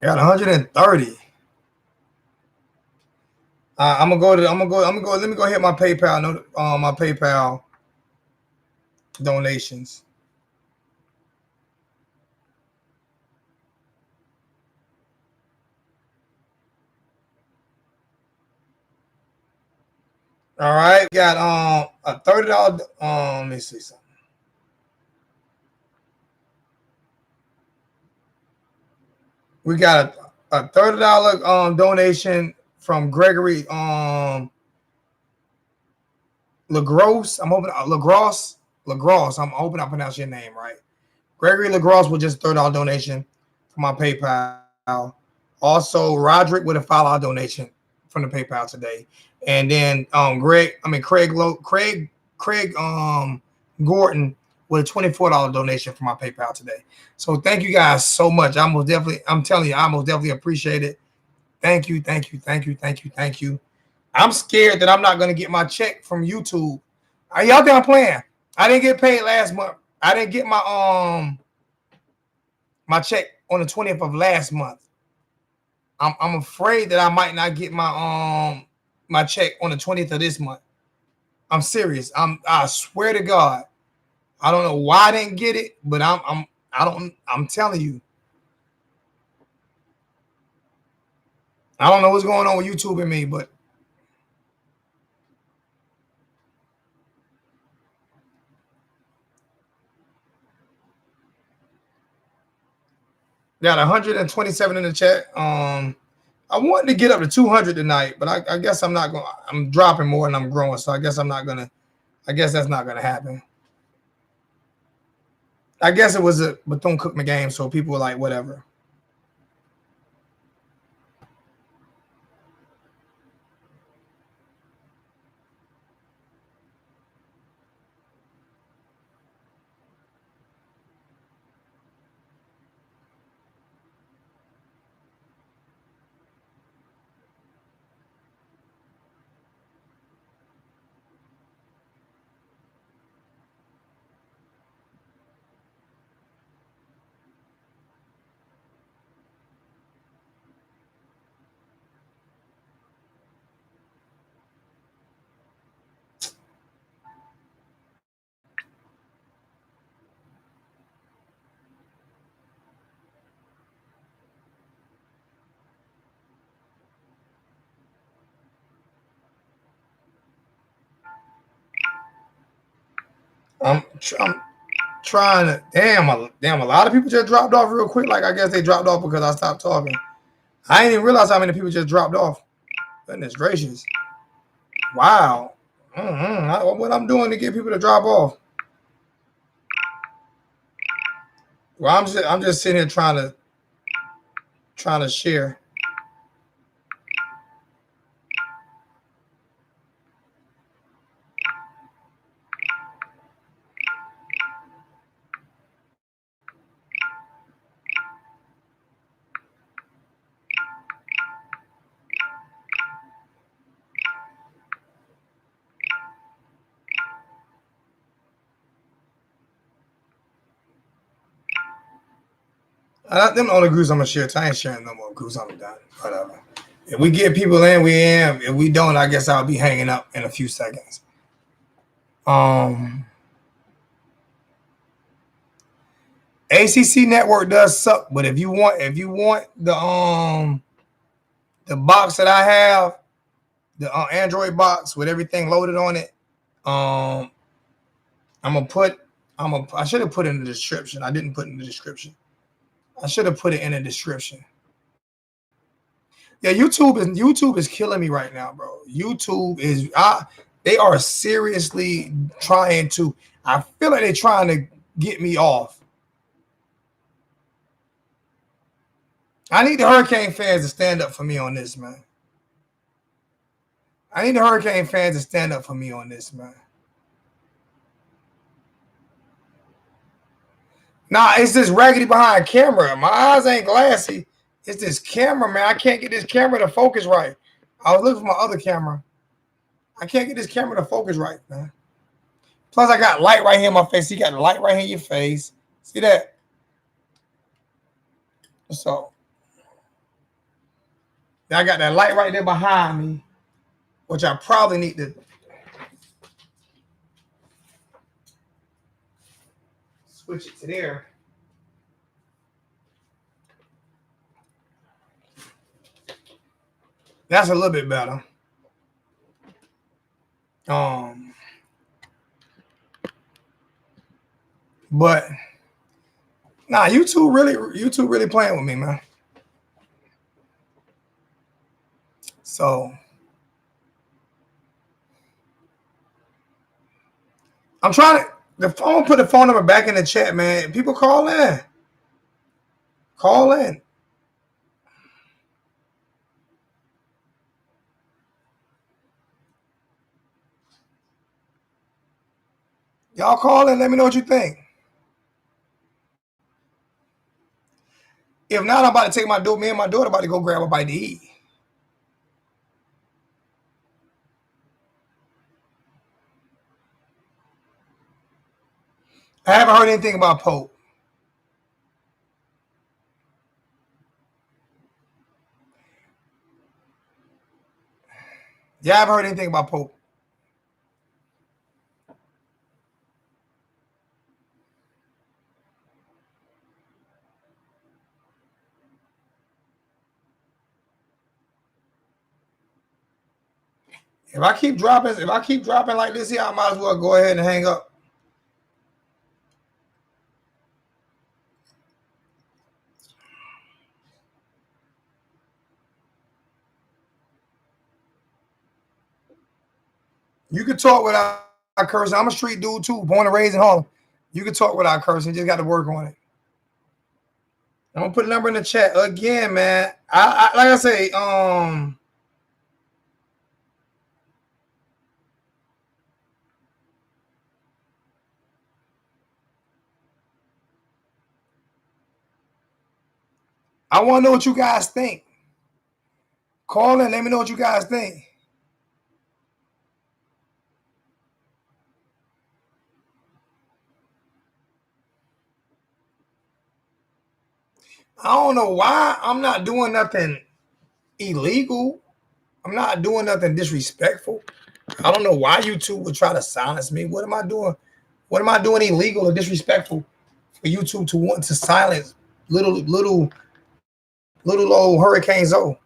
I got 130. I'm gonna go. Let me go hit my PayPal. My PayPal donations. All right, got a $30. Let me see something. We got a $30 donation from Gregory LaGrosse. I'm hoping LaGrosse. I'm hoping I pronounce your name right. Gregory LaGrosse with just $30 donation for my PayPal. Also, Roderick with a $5 donation from the PayPal today. And then Craig Gordon with a $24 donation for my PayPal today. So thank you guys so much. I'm telling you, I most definitely appreciate it. Thank you. I'm scared that I'm not going to get my check from YouTube. Y'all think I'm playing? I didn't get paid last month. I didn't get my check on the 20th of last month. I'm afraid that I might not get my check on the 20th of this month. I'm serious. I swear to God. I don't know why I didn't get it, but I'm telling you. I don't know what's going on with YouTube and me, but got 127 in the chat. I wanted to get up to 200 tonight, but I guess I'm not going. I'm dropping more and I'm growing, so I guess I'm not gonna. I guess that's not gonna happen. I guess it was a Bethune-Cookman game, so people were like, whatever. I'm trying to. Damn, a lot of people just dropped off real quick. Like I guess they dropped off because I stopped talking. I didn't even realize how many people just dropped off. Goodness gracious! Wow. What I'm doing to get people to drop off? Well, I'm just sitting here trying to share. Them the only groups I'm gonna share. I ain't sharing no more groups. I'm done. Whatever. If we get people in, we in. If we don't, I guess I'll be hanging up in a few seconds. ACC network does suck, but if you want the box that I have, the Android box with everything loaded on it, I should have put it in the description. I didn't put it in the description. I should have put it in the description. Yeah, YouTube is killing me right now, bro. YouTube is they are seriously trying to. I feel like they're trying to get me off. I need the Hurricane fans to stand up for me on this, man. I need the Hurricane fans to stand up for me on this, man. Nah, it's this raggedy behind camera. My eyes ain't glassy. It's this camera, man. I can't get this camera to focus right. I was looking for my other camera. I can't get this camera to focus right, man. Plus, I got light right here in my face. You got the light right here in your face. See that? So, I got that light right there behind me, which I probably need to switch it to there. That's a little bit better. But nah, YouTube really playing with me, man. So I'm trying to put the phone number back in the chat, man. People call in. Call in. Y'all call in. Let me know what you think. If not, I'm about to take me and my daughter about to go grab a bite to eat. I haven't heard anything about Pope. Yeah, I haven't heard anything about Pope. If I keep dropping like this here, I might as well go ahead and hang up. You can talk without cursing. I'm a street dude too, born and raised in Harlem. You can talk without cursing. Just got to work on it. I'm gonna put a number in the chat again, man. I like I say, I want to know what you guys think. Call in. Let me know what you guys think. I don't know why I'm not doing nothing illegal. I'm not doing nothing disrespectful. I don't know why YouTube would try to silence me. What am I doing? What am I doing illegal or disrespectful for YouTube to want to silence little old Hurricane Zoe?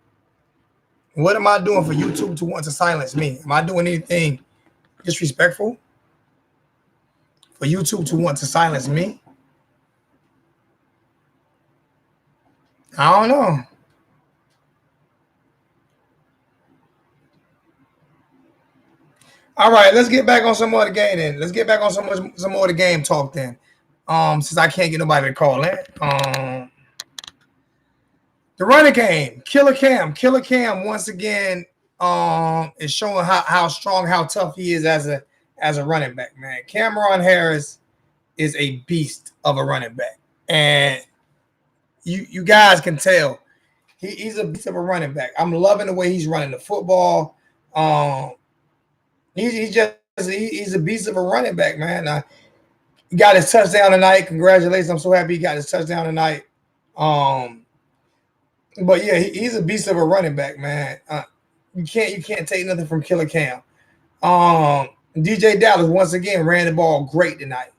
What am I doing for YouTube to want to silence me? Am I doing anything disrespectful? for YouTube to want to silence me? I don't know. All right, let's get back on some more of the game then. Let's get back on some more of the game talk then. Since I can't get nobody to call in. The running game, Killer Cam once again is showing how strong, how tough he is as a running back, man. Cameron Harris is a beast of a running back. And you guys can tell he's a beast of a running back. I'm loving the way he's running the football. He's a beast of a running back, man. He got his touchdown tonight. Congratulations! I'm so happy he got his touchdown tonight. But yeah, he's a beast of a running back, man. You can't take nothing from Killer Cam. DJ Dallas once again ran the ball great tonight.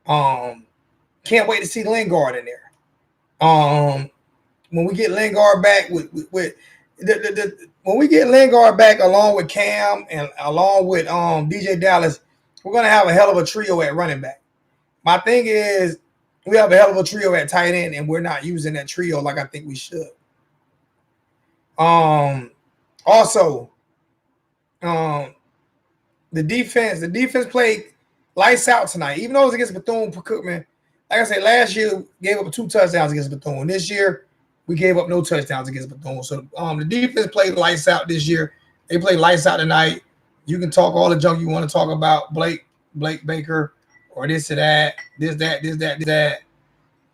Can't wait to see Lingard in there. When we get Lingard back when we get Lingard back along with Cam and along with DJ Dallas, we're gonna have a hell of a trio at running back. My thing is we have a hell of a trio at tight end, and we're not using that trio like I think we should. Also, the defense played lights out tonight, even though it was against Bethune-Cookman. Like I said, last year gave up 2 touchdowns against Bethune. This year we gave up no touchdowns against Bethune. So the defense played lights out this year. They played lights out tonight. You can talk all the junk you want to talk about Blake Baker or this or that, this that.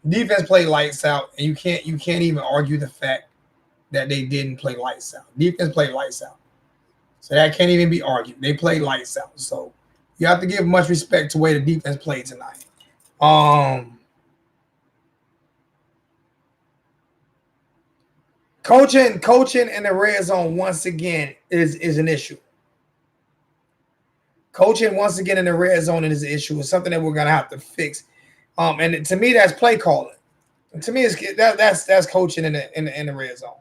Defense played lights out, and you can't even argue the fact that they didn't play lights out. Defense played lights out. So that can't even be argued. They played lights out. So you have to give much respect to the way the defense played tonight. Coaching in the red zone once again is an issue. Coaching once again in the red zone is an issue. It's something that we're gonna have to fix. And to me, that's play calling. And to me, that's coaching in the red zone.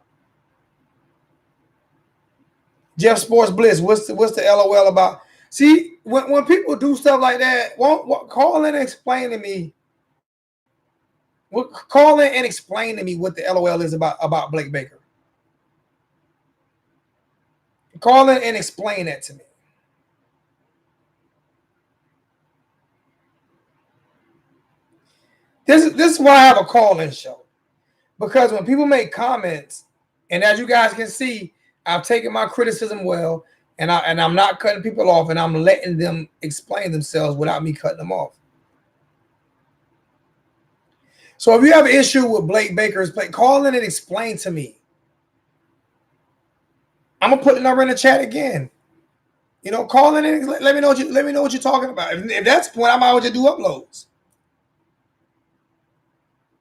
Jeff Sports Bliss, what's the LOL about? See, when people do stuff like that, call in and explain to me. Call in and explain to me what the LOL is about Blake Baker. Call in and explain that to me. This is why I have a call-in show. Because when people make comments, and as you guys can see, I've taken my criticism well, and I'm not cutting people off, and I'm letting them explain themselves without me cutting them off. So if you have an issue with Blake Baker's play, call in and explain to me. I'm gonna put the number in the chat again. You know, call in and let me know what you're talking about. If that's the point, I might as well just do uploads.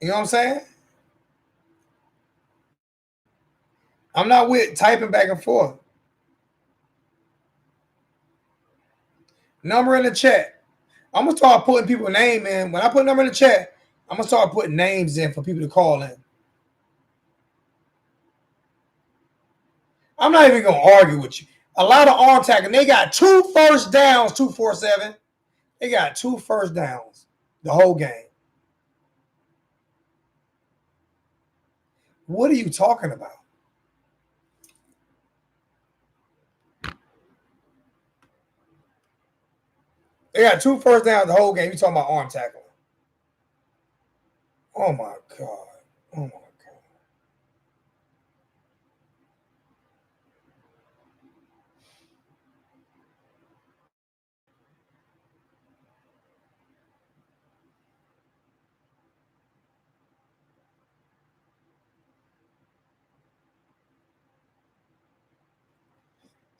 You know what I'm saying? I'm not with typing back and forth. Number in the chat. I'm gonna start putting people's name in. When I put a number in the chat, I'm gonna start putting names in for people to call in. I'm not even gonna argue with you. A lot of arm tackling. They got 2 first downs, 247. They got 2 first downs the whole game. What are you talking about? They got 2 first downs the whole game. You talking about arm tackling? Oh my God! Oh my God!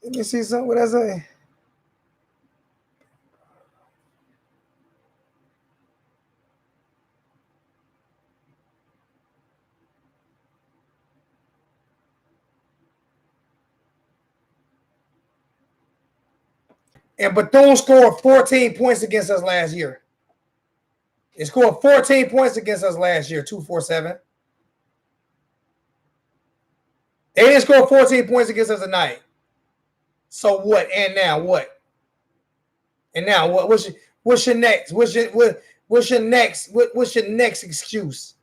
Let me see something. What I say? And Bethune scored 14 points against us last year. It scored 14 points against us last year, 247. They didn't score 14 points against us tonight. So what? And now what? And now what? What's your next? What's your next excuse?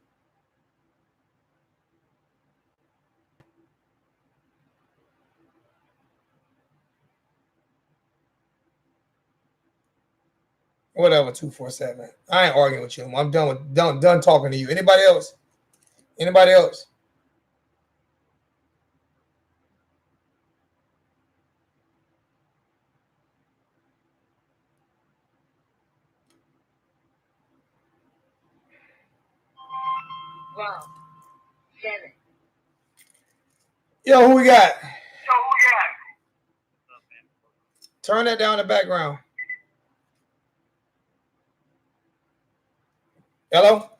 Whatever, 247. I ain't arguing with you. I'm done talking to you. Anybody else? Anybody else? Wow. 7. Yo, who we got? Turn that down in the background. Hello?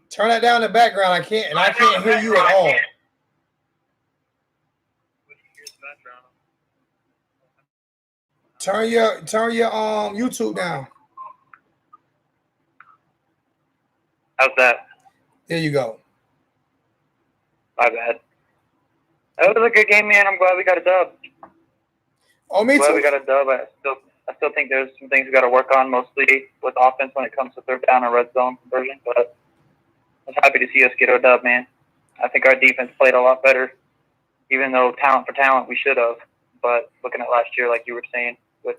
Turn that down in the background. I can't hear you at all. Turn your YouTube down. How's that? There you go. My bad. That was a good game, man. I'm glad we got a dub. Oh, me Glad too. we got a dub. I still think there's some things we got to work on, mostly with offense when it comes to third down and red zone conversion. But I was happy to see us get a dub, man. I think our defense played a lot better, even though talent for talent we should have. But looking at last year, like you were saying, with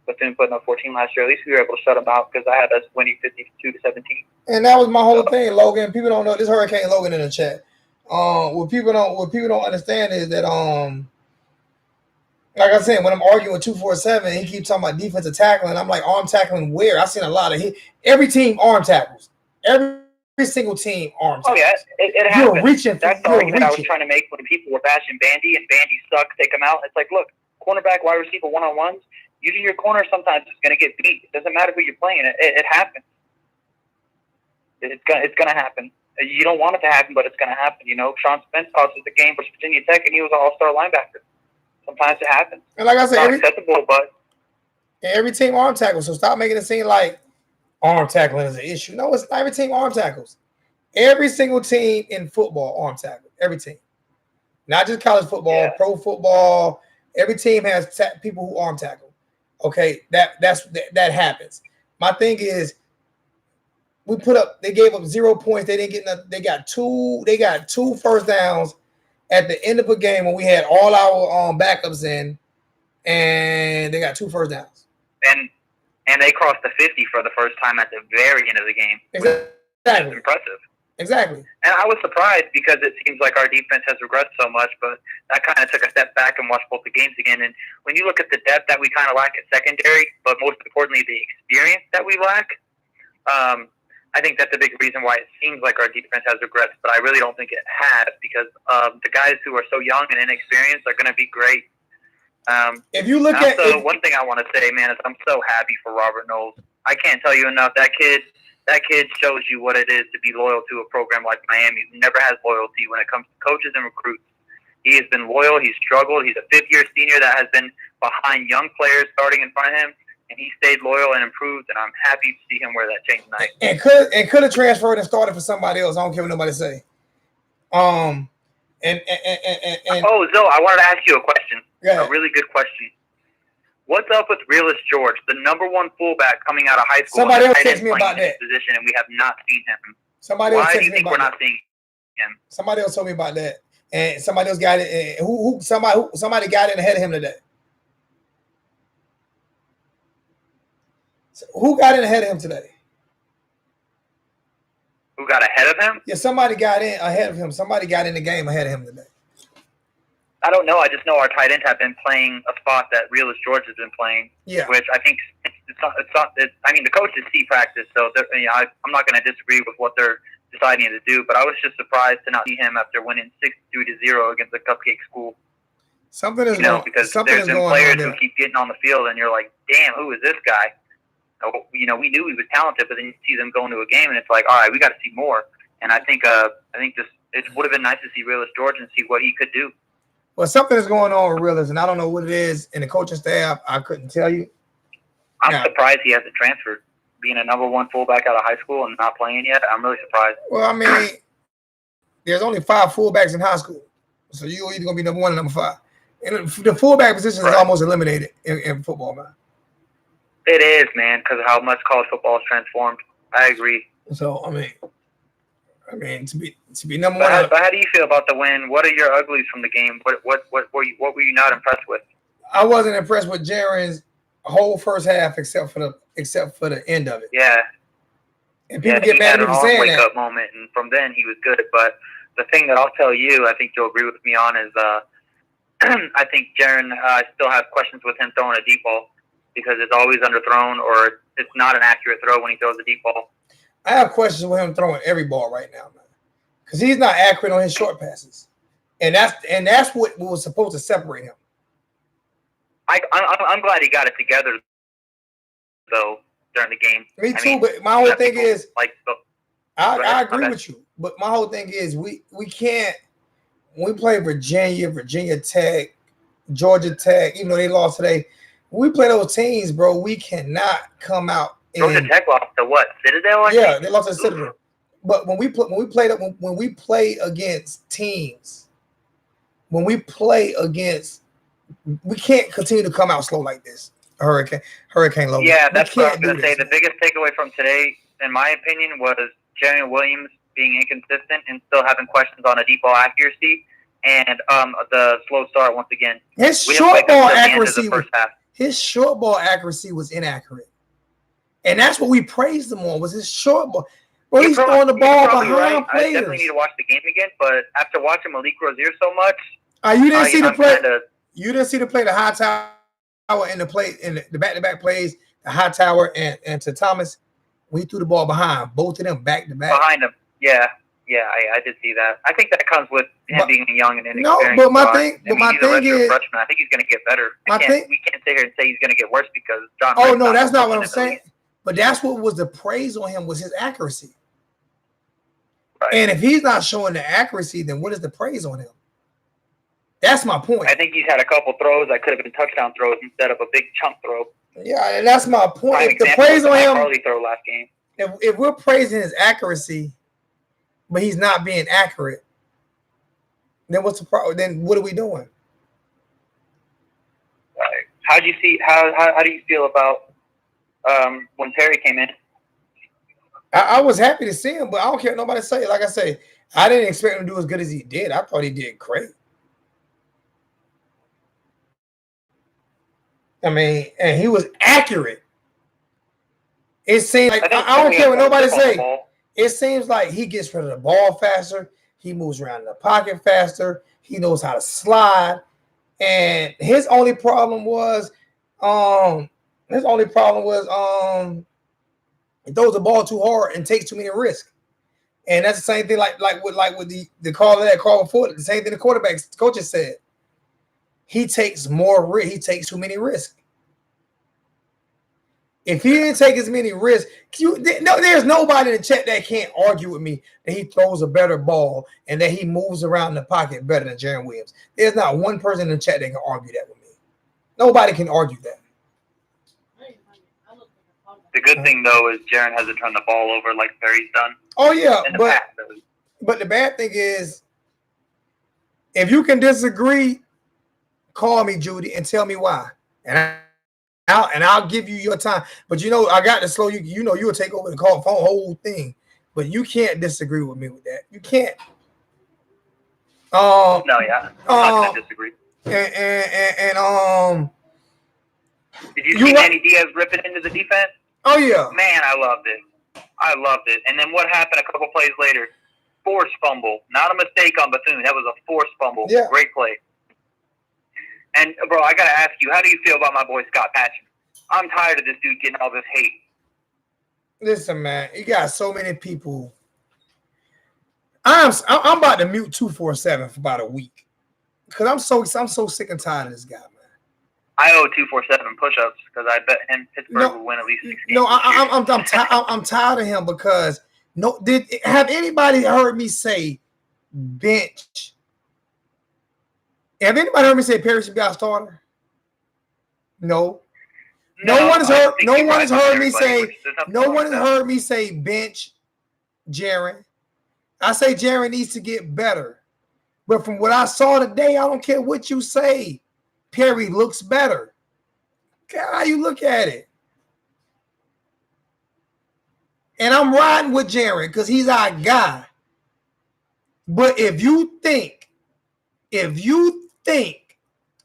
Bethune putting up 14 last year, at least we were able to shut them out because I had us winning 52-17. And that was my whole thing, Logan. People don't know this. Hurricane Logan in the chat. What people don't understand is that like I said, when I'm arguing with 247, he keeps talking about defensive tackling. I'm like, arm tackling where? I've seen a lot of every team arm tackles. Every single team arm tackles. Oh yeah, it happens. You're reaching. That's the argument I was trying to make when people were bashing Bandy and Bandy sucks, take him out. It's like, look, cornerback, wide receiver, one-on-ones. Usually your corner sometimes is going to get beat. It doesn't matter who you're playing. It happens. It's gonna happen. You don't want it to happen, but it's gonna happen. You know, Sean Spence cost us the game versus Virginia Tech, and he was an all-star linebacker. Sometimes it happens. And like I said, it's not acceptable, but every team arm tackles. So stop making it seem like arm tackling is an issue. No, it's not. Every team arm tackles. Every single team in football arm tackle. Every team, not just college football, pro football. Every team has people who arm tackle. Okay, that happens. My thing is, they gave up 0 points. They didn't get nothing. They got two first downs at the end of a game when we had all our backups in, and they got 2 first downs. And they crossed the 50 for the first time at the very end of the game. Exactly. That's impressive. Exactly. And I was surprised because it seems like our defense has regressed so much, but I kind of took a step back and watched both the games again. And when you look at the depth that we kind of lack at secondary, but most importantly, the experience that we lack, I think that's a big reason why it seems like our defense has regressed, but I really don't think it has because the guys who are so young and inexperienced are going to be great. If you look one thing I want to say, man, is I'm so happy for Robert Knowles. I can't tell you enough. That kid shows you what it is to be loyal to a program like Miami, who never has loyalty when it comes to coaches and recruits. He has been loyal. He's struggled. He's a fifth-year senior that has been behind young players starting in front of him. And he stayed loyal and improved, and I'm happy to see him wear that chain tonight. And could have transferred and started for somebody else. I don't care what nobody say. Oh, Zoe, I wanted to ask you a question. A really good question. What's up with Realist George, the number 1 fullback coming out of high school? Somebody else text me about that position, and we have not seen him. Why do you think we're not seeing him? Somebody else told me about that, and somebody else got it. Somebody got it ahead of him today. Who got in ahead of him today? Who got ahead of him? Yeah, somebody got in ahead of him. Somebody got in the game ahead of him today. I don't know. I just know our tight ends have been playing a spot that Realist George has been playing. Yeah. Which I think it's not. I mean, the coaches see practice, so I'm not going to disagree with what they're deciding to do. But I was just surprised to not see him after winning 62-0 against a cupcake school. Something is because there's been players who keep getting on the field, and you're like, damn, who is this guy? We knew he was talented, but then you see them go into a game, and it's like, all right, we got to see more. And I think it would have been nice to see Realist George and see what he could do. Well, something is going on with Realist, and I don't know what it is. In the coaching staff, I couldn't tell you. I'm surprised he hasn't transferred. Being a number 1 fullback out of high school and not playing yet, I'm really surprised. Well, I mean, there's only 5 fullbacks in high school, so you're either going to be number 1 or number 5. And the fullback position is almost eliminated in football, man. It is, man, because of how much college football has transformed. I agree. So I mean to be number But one. how do you feel about the win? What are your uglies from the game? What were you not impressed with? I wasn't impressed with Jaren's whole first half except for the end of it. Yeah. And people He get mad had at an me for awesome saying wake that. up moment, and from then he was good. But the thing that I'll tell you, I think you'll agree with me on, is I think Jaren still has questions with him throwing a deep ball because it's always underthrown or it's not an accurate throw when he throws a deep ball. I have questions with him throwing every ball right now, man, because he's not accurate on his short passes, and that's what was supposed to separate him. I'm glad he got it together though during the game. Me too, but my whole thing is I agree with you, but my whole thing is we can't. When we play Virginia Tech, Georgia Tech, even though they lost today, when we play those teams, bro, we cannot come out. Georgia Tech lost to what? Citadel? Yeah, they lost to Citadel. But when we play against teams, we can't continue to come out slow like this. Hurricane Logan. Yeah, that's what I was going to say. The biggest takeaway from today, in my opinion, was Jaren Williams being inconsistent and still having questions on a deep ball accuracy and the slow start once again. His short ball accuracy was inaccurate. And that's what we praised him on, was his short ball. Well, he's throwing the ball behind players. I definitely need to watch the game again, but after watching Malik Rozier so much, you didn't see the play. You didn't see the play, the high tower and the back-to-back plays, the high tower and to Thomas. We threw the ball behind both of them back to back. Behind them, yeah, I did see that. I think that comes with him being young and inexperienced. No, but my thing he's a freshman. I think he's going to get better. We can't sit here and say he's going to get worse because John. Oh no, that's not what I'm saying. But that's what was the praise on him, was his accuracy. Right. And if he's not showing the accuracy, then what is the praise on him? That's my point. I think he's had a couple throws that could have been touchdown throws instead of a big chunk throw. Yeah, and that's my point. If the praise on him, Harley throw last game. If we're praising his accuracy, but he's not being accurate, then what's the problem? Then what are we doing? Right. How do you feel about when Perry came in? I was happy to see him, but I don't care what nobody say. Like I say, I didn't expect him to do as good as he did. I thought he did great. I mean, and he was accurate. It seems like I don't care what nobody say. It seems like he gets rid of the ball faster. He moves around in the pocket faster. He knows how to slide. And his only problem was he throws the ball too hard and takes too many risks. And that's the same thing like with the call before. The same thing the coaches said. He takes more risk. He takes too many risks. If he didn't take as many risks, there's nobody in the chat that can't argue with me that he throws a better ball and that he moves around in the pocket better than Jaren Williams. There's not one person in the chat that can argue that with me. Nobody can argue that. The good thing, though, is Jaren hasn't turned the ball over like Perry's done. Oh, yeah, but the bad thing is, if you can disagree, call me, Judy, and tell me why. And I'll give you your time. But I got to slow you. You will take over the whole thing. But you can't disagree with me with that. You can't. I'm not gonna disagree. And did you see Manny Diaz ripping into the defense? Oh yeah. Man, I loved it. And then what happened a couple plays later? Forced fumble. Not a mistake on Bethune. That was a forced fumble. Yeah. Great play. And, bro, I got to ask you, how do you feel about my boy Scott Patchen? I'm tired of this dude getting all this hate. Listen, man, you got so many people. I'm about to mute 247 for about a week because I'm so sick and tired of this guy, man. I owe 247 push-ups because I bet him Pittsburgh will win at least 6 games. No, I'm tired of him because have anybody heard me say bench? Have anybody heard me say Perry should be our starter? No. No one has heard me say bench Jaren. I say Jaren needs to get better. But from what I saw today, I don't care what you say. Perry looks better. How you look at it. And I'm riding with Jared because he's our guy. But if you think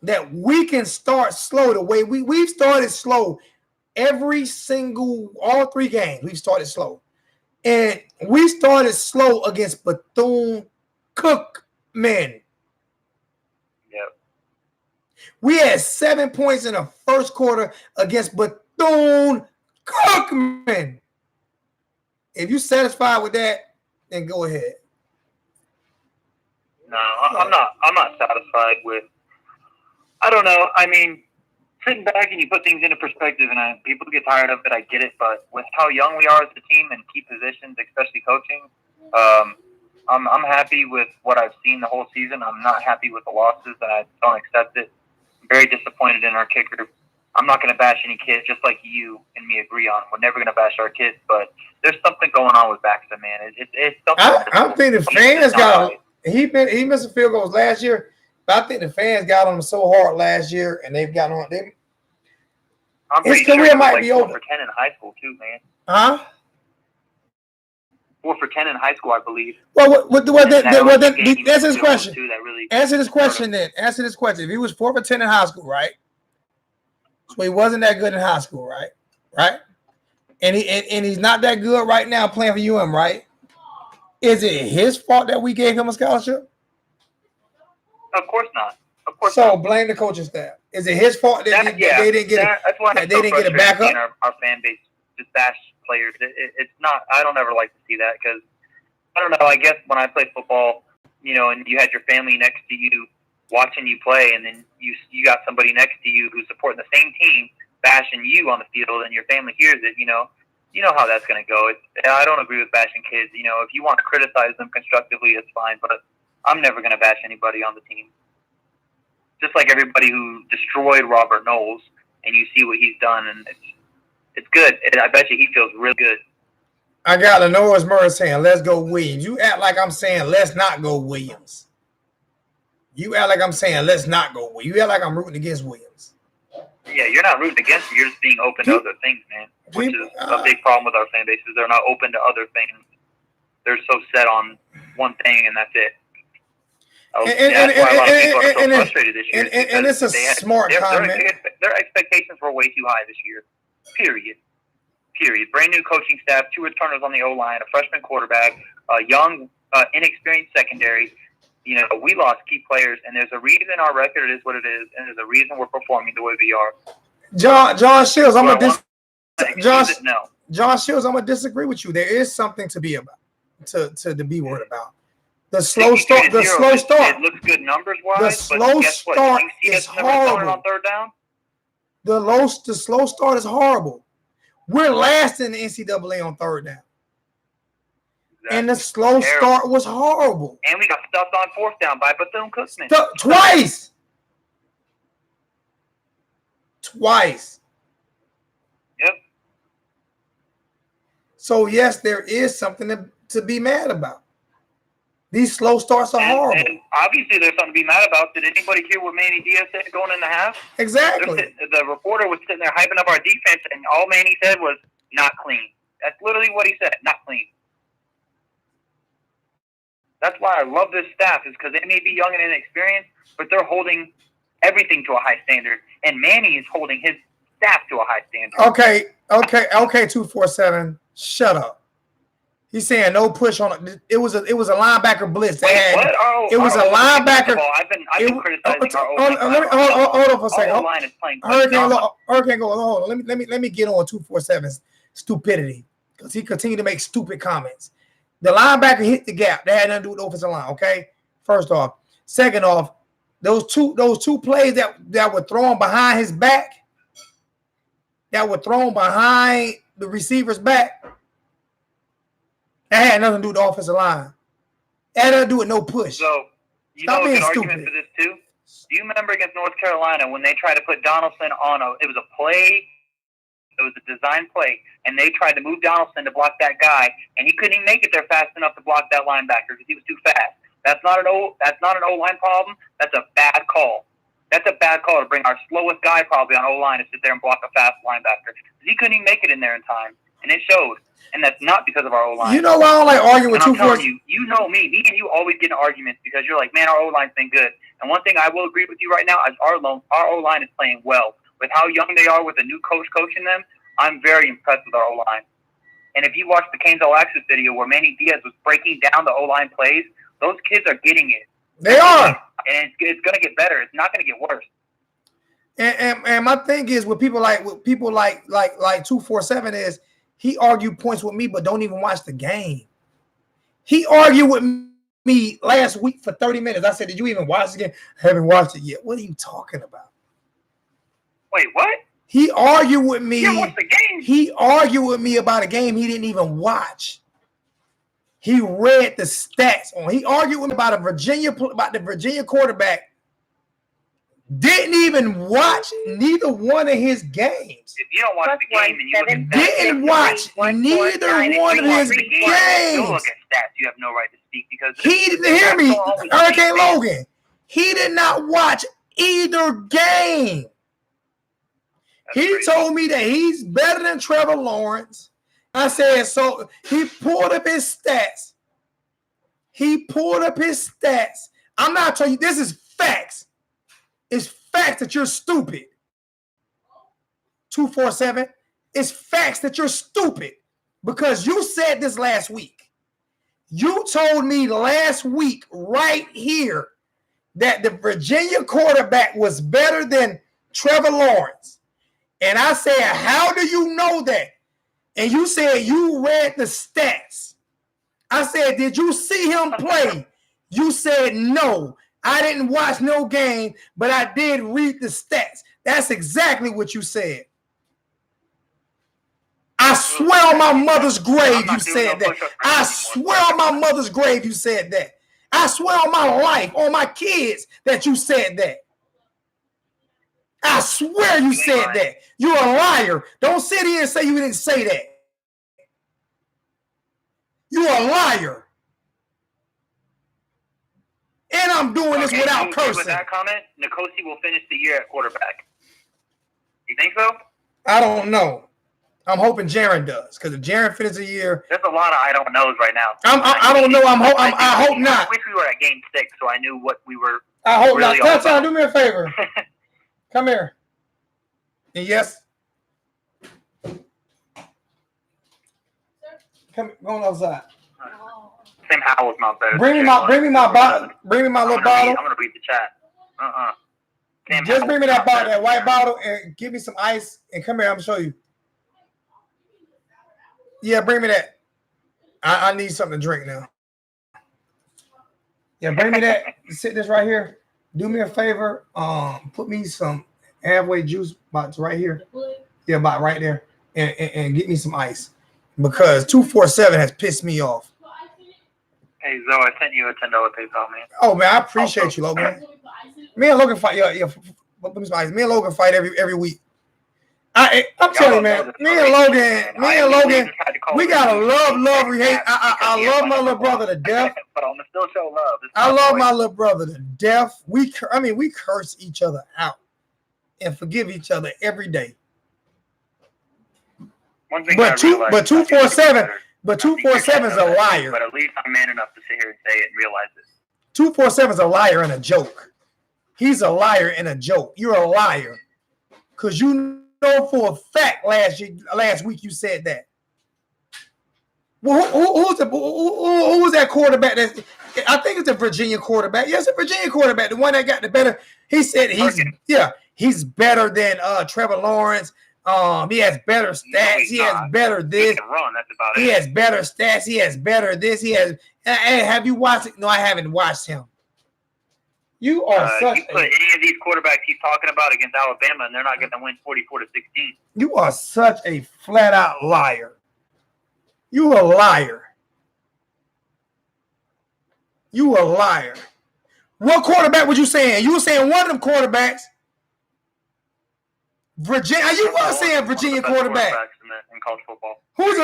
that we can start slow the way we've started slow all 3 games, we've started slow. And we started slow against Bethune-Cookman. Yep. We had 7 points in the first quarter against Bethune-Cookman. If you're satisfied with that, then go ahead. No, I'm not satisfied with. I don't know. I mean, sitting back and you put things into perspective, and people get tired of it. I get it, but with how young we are as a team and key positions, especially coaching, I'm happy with what I've seen the whole season. I'm not happy with the losses, and I don't accept it. I'm very disappointed in our kicker. I'm not going to bash any kids, just like you and me agree on. We're never going to bash our kids, but there's something going on with Baxter, man. It's something. I think the fans got him. He missed field goals last year, but I think the fans got on him so hard last year, and they've got on them. His career might be over. 4 for 10 in high school too, man. Huh? 4 for 10 in high school, I believe. Well, then answer this question. Answer this question then. Answer this question. If he was 4 for 10 in high school, right? So he wasn't that good in high school, right? Right? And he's not that good right now playing for UM, right? Is it his fault that we gave him a scholarship? Of course not. Of course so not. blame the coaching staff. Is it his fault that they didn't get that's why they didn't get it back up? Our fan base just bash players. It's not. I don't ever like to see that because I don't know. I guess when I played football, and you had your family next to you watching you play, and then you got somebody next to you who's supporting the same team bashing you on the field, and your family hears it. You know how that's going to go. I don't agree with bashing kids. If you want to criticize them constructively, it's fine. But I'm never going to bash anybody on the team. Just like everybody who destroyed Robert Knowles, and you see what he's done, and it's good. And I bet you he feels real good. I got Lenore's Murray saying, let's go Williams. You act like I'm saying, let's not go Williams. You act like I'm saying, let's not go Williams. You act like I'm rooting against Williams. Yeah, you're not rooting against it. You're just being open to other things, man. Which is a big problem with our fan base is they're not open to other things. They're so set on one thing, and that's it. That's why a lot of people are so frustrated this year. And it's a smart comment. Their expectations were way too high this year. Period. Brand new coaching staff, 2 returners on the O-line, a freshman quarterback, a young, inexperienced secondary. We lost key players, and there's a reason our record is what it is, and there's a reason we're performing the way we are. John Shields, John Shields, I'm gonna disagree with you. There is something to be about, to be worried about. The slow start. It looks good numbers wise. The slow start is horrible. On third down? The slow start is horrible. We're last in the NCAA on third down. Exactly. And the slow start was horrible. And we got stuffed on fourth down by Bethune-Cookman. Twice. Yep. So, yes, there is something to be mad about. These slow starts are horrible. And obviously, there's something to be mad about. Did anybody hear what Manny Diaz said going in the half? Exactly. The reporter was sitting there hyping up our defense, and all Manny said was, not clean. That's literally what he said, not clean. That's why I love this staff, is because they may be young and inexperienced, but they're holding everything to a high standard, and Manny is holding his staff to a high standard. Okay, 247, shut up. He's saying no push on it. It was a linebacker blitz. It was a linebacker. I've been criticizing our hold on for a second. Our line is playing. Hurricane, hold on. Let me get on 247's stupidity because he continued to make stupid comments. The linebacker hit the gap. That had nothing to do with the offensive line. Okay, first off. Second off, those two plays that were thrown behind his back, that were thrown behind the receiver's back. That had nothing to do with the offensive line. That had nothing to do with no push. So, Stop being stupid. Argument for this too? Do you remember against North Carolina when they tried to put Donaldson on it was a play, it was a design play, and they tried to move Donaldson to block that guy, and he couldn't even make it there fast enough to block that linebacker because he was too fast. That's not an O-line problem. That's a bad call. That's a bad call to bring our slowest guy probably on O-line to sit there and block a fast linebacker. He couldn't even make it in there in time. and it showed. And that's not because of our O-line. You know why I don't like arguing with and I'm 247? telling you, you know me and you always get in arguments because you're like, man, our O-line's been good. And one thing I will agree with you right now is our O-line is playing well. With how young they are with a new coach coaching them, I'm very impressed with our O-line. And if you watch the Canes All Access video where Manny Diaz was breaking down the O-line plays, those kids are getting it. They are. And it's going to get better. It's not going to get worse. And my thing is with people like 247 is he argued points with me, but don't even watch the game. He argued with me last week for 30 minutes. I said, did you even watch the game? I haven't watched it yet. What are you talking about? Wait, what? He argued with me. You watched the game? He argued with me about a game he didn't even watch. He read the stats on. He argued with me about the Virginia quarterback. Didn't even watch neither one of his games. If you don't watch the game and you look at stats, Didn't watch neither one of his you games. look at stats, you have no right to speak because He didn't hear me, Hurricane Logan. He did not watch either game. He told me that he's better than Trevor Lawrence. I said, so he pulled up his stats. I'm not telling you, this is facts. It's facts that you're stupid. 247. It's facts that you're stupid because you said this last week. You told me last week right here that the Virginia quarterback was better than Trevor Lawrence. And I said, how do you know that? And you said you read the stats. I said, did you see him play? You said no. I didn't watch no game, but I did read the stats. That's exactly what you said. I swear on my mother's grave you said that. I swear on my mother's grave you said that. I swear on my life, on my kids, that you said that. I swear you said that. You're a liar. Don't sit here and say you didn't say that. You're a liar. And I'm doing this without cursing. With that comment, Nkosi will finish the year at quarterback. You think so? I don't know. I'm hoping Jaron does, because if Jaron finishes the year, there's a lot of I don't knows right now. I don't know. I hope not. I wish we were at game 6, so I knew what we were. I hope really not. Touchdown, do me a favor. Come here. And yes. Come, go on outside. Tim Howell's not better. Bring me my bottle. Bring me my little bottle. I'm gonna read the chat. Just bring me that bottle, that white bottle, and give me some ice. And come here, I'm gonna show you. Yeah, bring me that. I need something to drink now. Yeah, bring me that. Sit this right here. Do me a favor. Put me some halfway juice box right here. Yeah, about right there, and get me some ice because 247 has pissed me off. Hey Zoe, I sent you a $10 PayPal, man. Oh man, I appreciate you, Logan. Me and Logan fight. Yeah. Put me some ice. Me and Logan fight every week. I'm telling you, man. Me and Logan, we gotta love, hate. I love my little brother to death. But I'm still show love. I love my little brother to death. We curse each other out and forgive each other every day. But 247 is a liar. But at least I'm man enough to sit here and say it and realize it. 247 is a liar and a joke. He's a liar and a joke. You're a liar. Because you know for a fact last week you said that. Well, who was that quarterback? I think it's a Virginia quarterback. Yes, a Virginia quarterback. The one that got the better. He said he's better than Trevor Lawrence. He has better stats. He has better this. He can run. That's about it. He has better stats. He has better this. He has. Hey, have you watched it? No, I haven't watched him. You are such. You put any of these quarterbacks he's talking about against Alabama, and they're not going to win 44-16. You are such a flat out liar. You a liar. You a liar. What quarterback was you saying? You were saying one of them quarterbacks. Virginia. You were saying Virginia quarterback. In college football.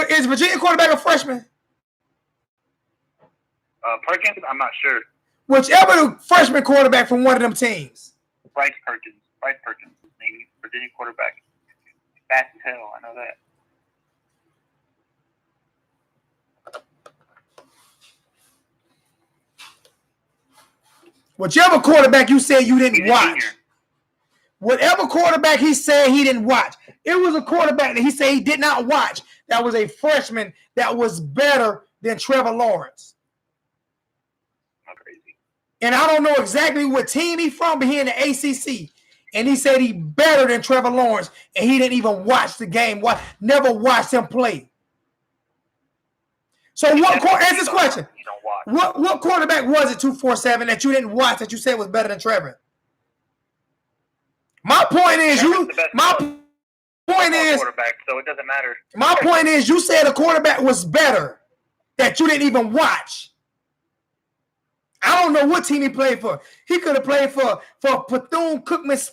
Is Virginia quarterback a freshman? Perkins? I'm not sure. Whichever the freshman quarterback from one of them teams. Bryce Perkins, maybe Virginia quarterback. Fast as hell, I know that. Whichever quarterback you said you didn't He's a watch. senior. Whatever quarterback he said he didn't watch. It was a quarterback that he said he did not watch. That was a freshman that was better than Trevor Lawrence. Not crazy. And I don't know exactly what team he's from, but he in the ACC. And he said he better than Trevor Lawrence. And he didn't even watch the game. Never watched him answer this question. You don't watch. What quarterback was it 247 that you didn't watch that you said was better than Trevor? My point is quarterback, so it doesn't matter. My point is you said a quarterback was better that you didn't even watch. I don't know what team he played for. He could have played for Bethune-Cookman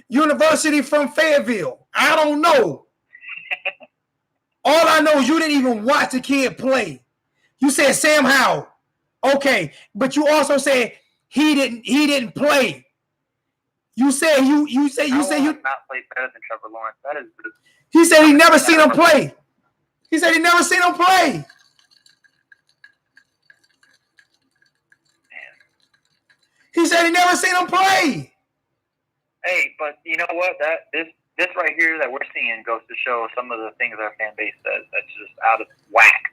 University from Fayetteville. I don't know. All I know is you didn't even watch the kid play. You said Sam Howell. Okay, but you also said he didn't play. You said you not played better than Trevor Lawrence. That is. He said he never seen him play. He said he never seen him play. He said he never seen him play. Hey, but you know what? This right here that we're seeing goes to show some of the things our fan base says that's just out of whack.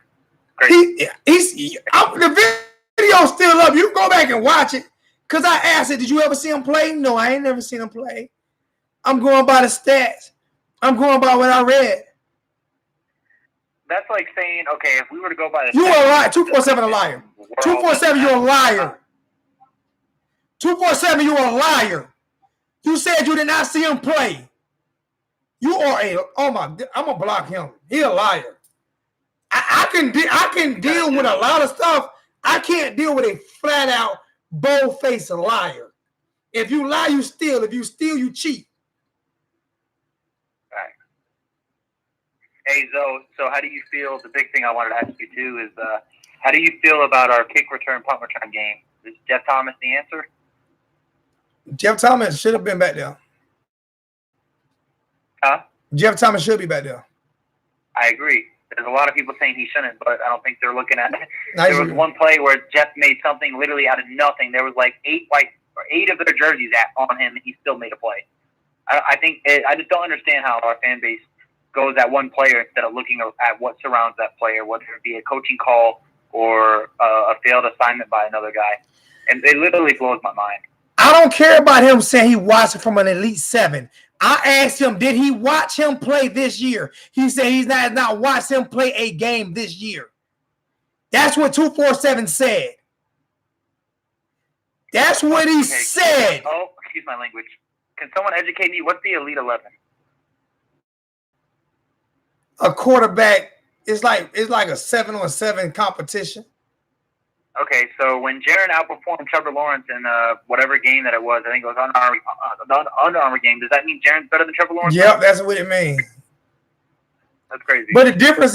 Crazy. The video's still up. You can go back and watch it. Because I asked it, did you ever see him play? No, I ain't never seen him play. I'm going by the stats. I'm going by what I read. That's like saying, okay, if we were to go by the You are a liar. 247 a liar. 247, you're a liar. 247, you're a liar. You said you did not see him play. You are I'm gonna block him. He a liar. I can deal with a lot of stuff. I can't deal with a flat out bold-faced liar. If you lie, you steal. If you steal, you cheat. Right. Hey, Zoe, so how do you feel? The big thing I wanted to ask you, too, is how do you feel about our kick return, punt return game? Is Jeff Thomas the answer? Jeff Thomas should have been back there. Huh? Jeff Thomas should be back there. I agree. There's a lot of people saying he shouldn't, but I don't think they're looking at it. There was one play where Jeff made something literally out of nothing. There was like 8 of their jerseys on him, and he still made a play. I just don't understand how our fan base goes at one player instead of looking at what surrounds that player, whether it be a coaching call or a failed assignment by another guy. And it literally blows my mind. I don't care about him saying he watched it from an Elite 7. I asked him, did he watch him play this year? He said he's not watched him play a game this year. That's what 247 said. That's what he said. Oh, excuse my language. Can someone educate me? What's the Elite 11? A quarterback is like a 7-on-7 competition. Okay, so when Jaron outperformed Trevor Lawrence in whatever game that it was, I think it was Under Armour game, does that mean Jaron's better than Trevor Lawrence? Yep, that's what it means. That's crazy. But the difference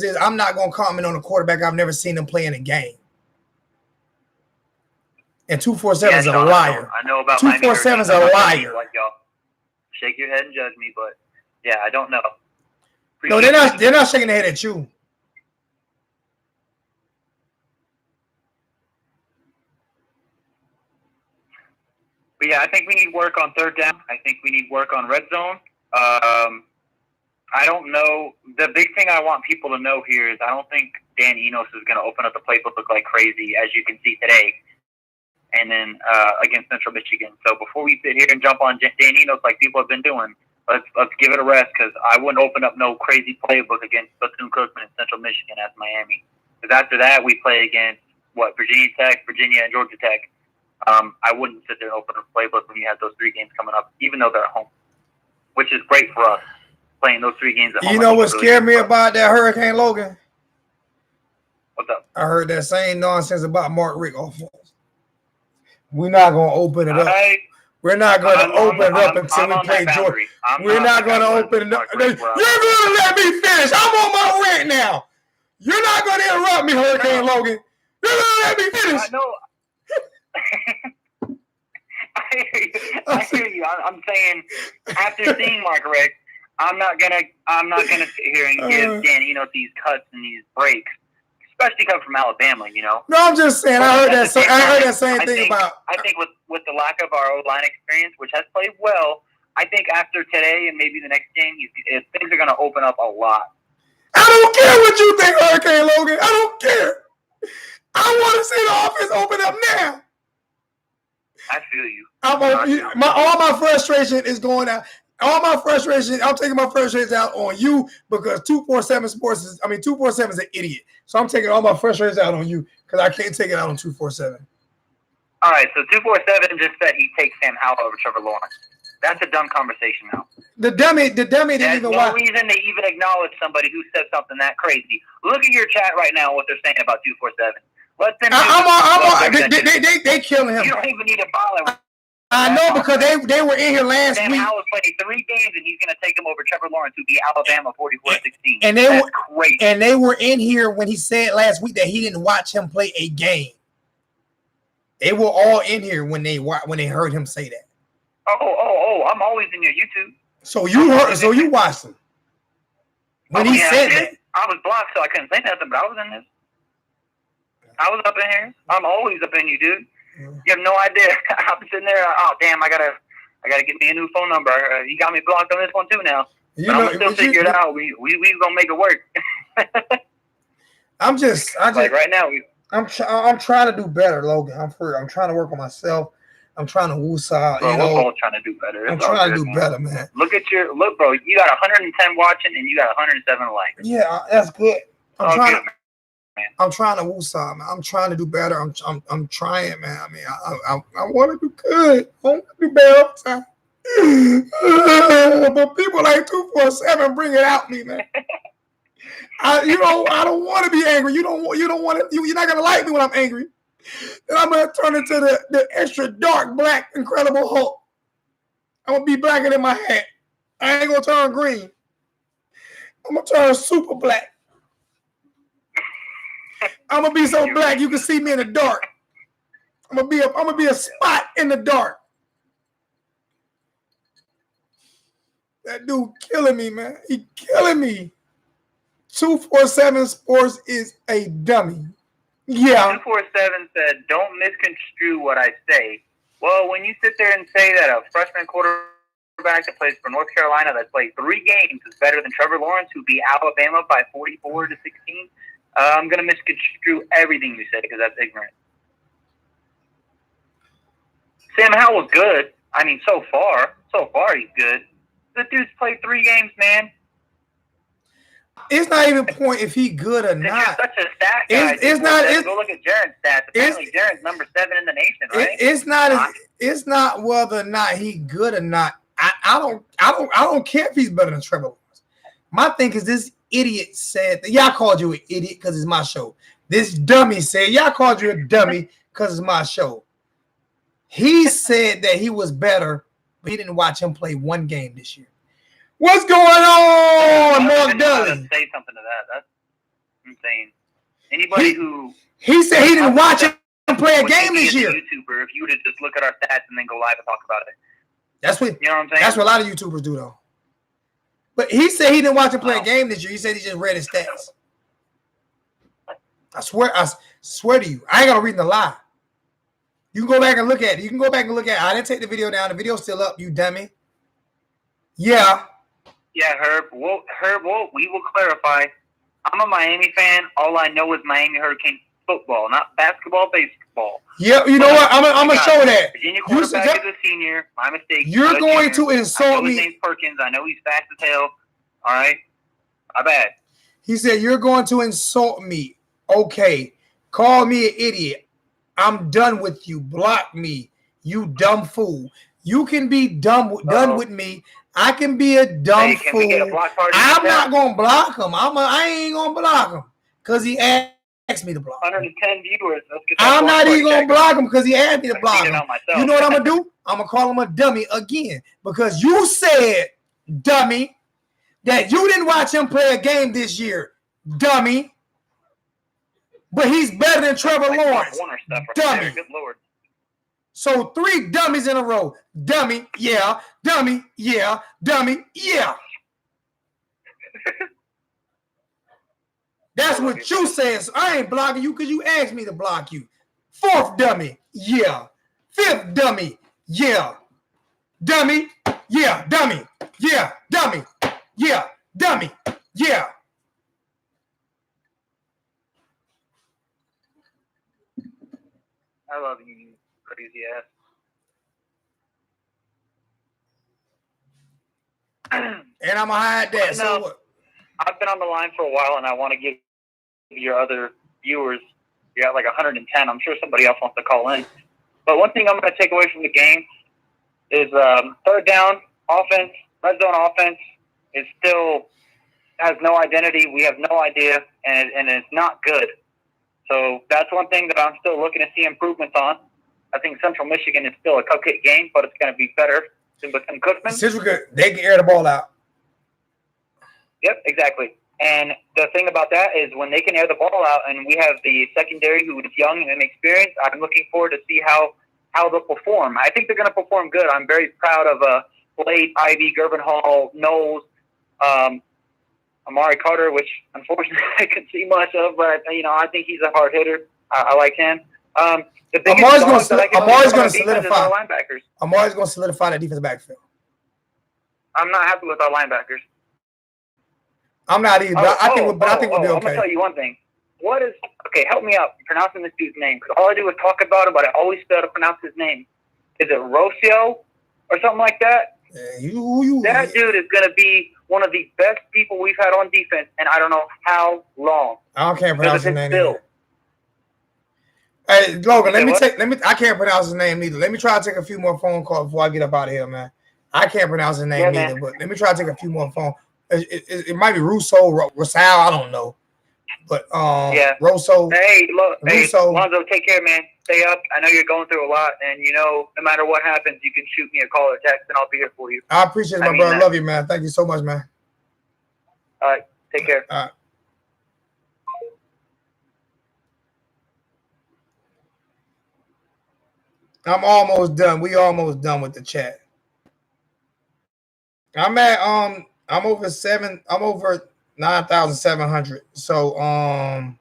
is I'm not going to comment on a quarterback I've never seen him play in a game. And 247 is a liar. I know about 247 is a liar. Like y'all, shake your head and judge me, but yeah, I don't know. No, they're not shaking their head at you. But yeah, I think we need work on third down. I think we need work on red zone. I don't know. The big thing I want people to know here is I don't think Dan Enos is going to open up the playbook like crazy, as you can see today, and then against Central Michigan. So before we sit here and jump on Dan Enos like people have been doing, let's give it a rest, because I wouldn't open up no crazy playbook against Bethune-Cookman and Central Michigan as Miami. Because after that, we play against, Virginia Tech, Virginia, and Georgia Tech. I wouldn't sit there and open a playbook when you have those 3 games coming up, even though they're at home, which is great for us, playing those 3 games at home. You know what scared me about that Hurricane Logan? What's up? I heard that same nonsense about Mark Richt offense. We're not going to open it up. We're not going to open it up until we play Georgia. We're not going to open it up. You're going to let me finish. I'm on my rant now. You're not going to interrupt me, Hurricane Logan. You're going to let me finish. I know. I hear you. I'm saying, after seeing Mark Richt, I'm not gonna sit here and give Dan Enos these cuts and these breaks, especially coming from Alabama. You know. No, I'm just saying. I heard that. I heard that same thing about. I think with the lack of our O-line experience, which has played well, I think after today and maybe the next game, things are going to open up a lot. I don't care what you think, Hurricane Logan. I don't care. I want to see the offense open up now. I feel you. All my frustration is going out. All my frustration, I'm taking my frustrations out on you because 247 Sports is, 247 is an idiot. So I'm taking all my frustrations out on you because I can't take it out on 247. All right, so 247 just said he takes Sam Howell over Trevor Lawrence. That's a dumb conversation now. The dummy didn't even watch. There's no reason to even acknowledge somebody who said something that crazy. Look at your chat right now, what they're saying about 247. Let them. They killing him. You don't even need to bother. I know because they were in here last Sam week. Sam Howell's played 3 games and he's going to take him over Trevor Lawrence, who beat Alabama 44-16. And That's crazy. And they were in here when he said last week that he didn't watch him play a game. They were all in here when they heard him say that. Oh! I'm always in your YouTube. So you watched him when he said that. I was blocked, so I couldn't say nothing. But I was in this. I was up in here. I'm always up in you, dude. You have no idea. I'm sitting there. Oh damn! I gotta get me a new phone number. You got me blocked on this one too now. But I'm gonna still figure it out. We gonna make it work. I just like right now. I'm trying to do better, Logan. I'm trying to work on myself. I'm trying to woosah. Bro, we're all trying to do better. I'm trying to do better, man. Look, bro. You got 110 watching and you got 107 likes. Yeah, that's good. I'm trying to woosah, man. I'm trying to do better. I'm trying, man. I mean, I want to do good. I want to do better all the time. But people like 247 bring it out me, man. I don't want to be angry. You don't want to. You're not gonna like me when I'm angry. Then I'm gonna turn into the extra dark black Incredible Hulk. I'm gonna be blacker than my hat. I ain't gonna turn green. I'm gonna turn super black. I'm gonna be so black you can see me in the dark. I'm gonna be a spot in the dark. That dude killing me, man. He killing me. 247 Sports is a dummy. Yeah. 247 said, "Don't misconstrue what I say." Well, when you sit there and say that a freshman quarterback that plays for North Carolina that played 3 games is better than Trevor Lawrence, who beat Alabama by 44-16, I'm gonna misconstrue everything you said because that's ignorant. Sam Howell's good. I mean, so far he's good. The dude's played 3 games, man. It's not even point if he good or not. You're such a stat guy. Go look at Jaren's stats. Apparently, Jaren's number 7 in the nation, right? It's not whether or not he good or not. I don't care if he's better than Trevor Lawrence. My thing is this idiot said that y'all called you an idiot because it's my show. This dummy said y'all called you a dummy because it's my show. He said that he was better, but he didn't watch him play 1 game this year. What's going on, Mark Dudley? Say something to that. That's insane. Anybody who he said he didn't watch him play a game this year. YouTuber, if you would have just look at our stats and then go live and talk about it. That's what you know what I'm saying. That's what a lot of YouTubers do, though. But he said he didn't watch him play a game this year. He said he just read his stats. I swear to you, I ain't gonna read the lie. You can go back and look at it. I didn't take the video down. The video's still up, you dummy. Yeah. Yeah, Herb. We will clarify. I'm a Miami fan. All I know is Miami Hurricanes football, not basketball, baseball. Yeah, you know what? I'm gonna show that. Virginia quarterback is a senior. My mistake. You're going to insult me. His name's Perkins. I know he's fast as hell. All right. My bad. He said, you're going to insult me. Okay. Call me an idiot. I'm done with you. Block me. You dumb fool. You can be done with me. I can be a dumb fool. I'm not going to block him. I ain't going to block him because he asked me to block him. 110 viewers. I'm not even going to block him because he asked me to block him. You know what I'm going to do? I'm going to call him a dummy again because you said, dummy, that you didn't watch him play a game this year, dummy. But he's better than Trevor Lawrence, dummy. Good Lord. So 3 dummies in a row. Dummy, yeah. Dummy, yeah. Dummy, yeah. That's what you said. So I ain't blocking you because you asked me to block you. Fourth dummy, yeah. Fifth dummy, yeah. Dummy, yeah. Dummy, yeah. Dummy, yeah. Dummy, yeah. I love you, you crazy ass. And I'm going to hide that. So No. what? I've been on the line for a while, and I want to give your other viewers, you're at like 110. I'm sure somebody else wants to call in. But one thing I'm going to take away from the game is third down offense, red zone offense is still has no identity. We have no idea, and it's not good. So that's one thing that I'm still looking to see improvements on. I think Central Michigan is still a cupcake game, but it's going to be better than with Cookman. They can air the ball out. Yep, exactly. And the thing about that is when they can air the ball out and we have the secondary who is young and inexperienced, I'm looking forward to see how they'll perform. I think they're going to perform good. I'm very proud of Blade, Ivy, Gervin Hall, Knowles, Amari Carter, which unfortunately I couldn't see much of, but I think he's a hard hitter. I like him. The biggest Amari's going to solidify. Linebackers. Amari's going to solidify that defensive backfield. I'm not happy with our linebackers. I'm not either, but I think we'll be okay. I'm going to tell you one thing. Help me out pronouncing this dude's name, because all I do is talk about him, but I always fail to pronounce his name. Is it Rocio or something like that? That dude is going to be one of the best people we've had on defense, and I don't know how long. I can't pronounce his name either. Hey, Logan, I can't pronounce his name either. Let me try to take a few more phone calls before I get up out of here, man. I can't pronounce his name either, but let me try to take a few more phone. It might be Russo, Rosal, I don't know. But Rosso. Hey, look, Russo. Lonzo, take care, man. Stay up. I know you're going through a lot, and no matter what happens, you can shoot me a call or text, and I'll be here for you. I appreciate it, my brother. Love you, man. Thank you so much, man. All right, take care. All right. I'm almost done. We almost done with the chat. I'm over 9,700. So I'm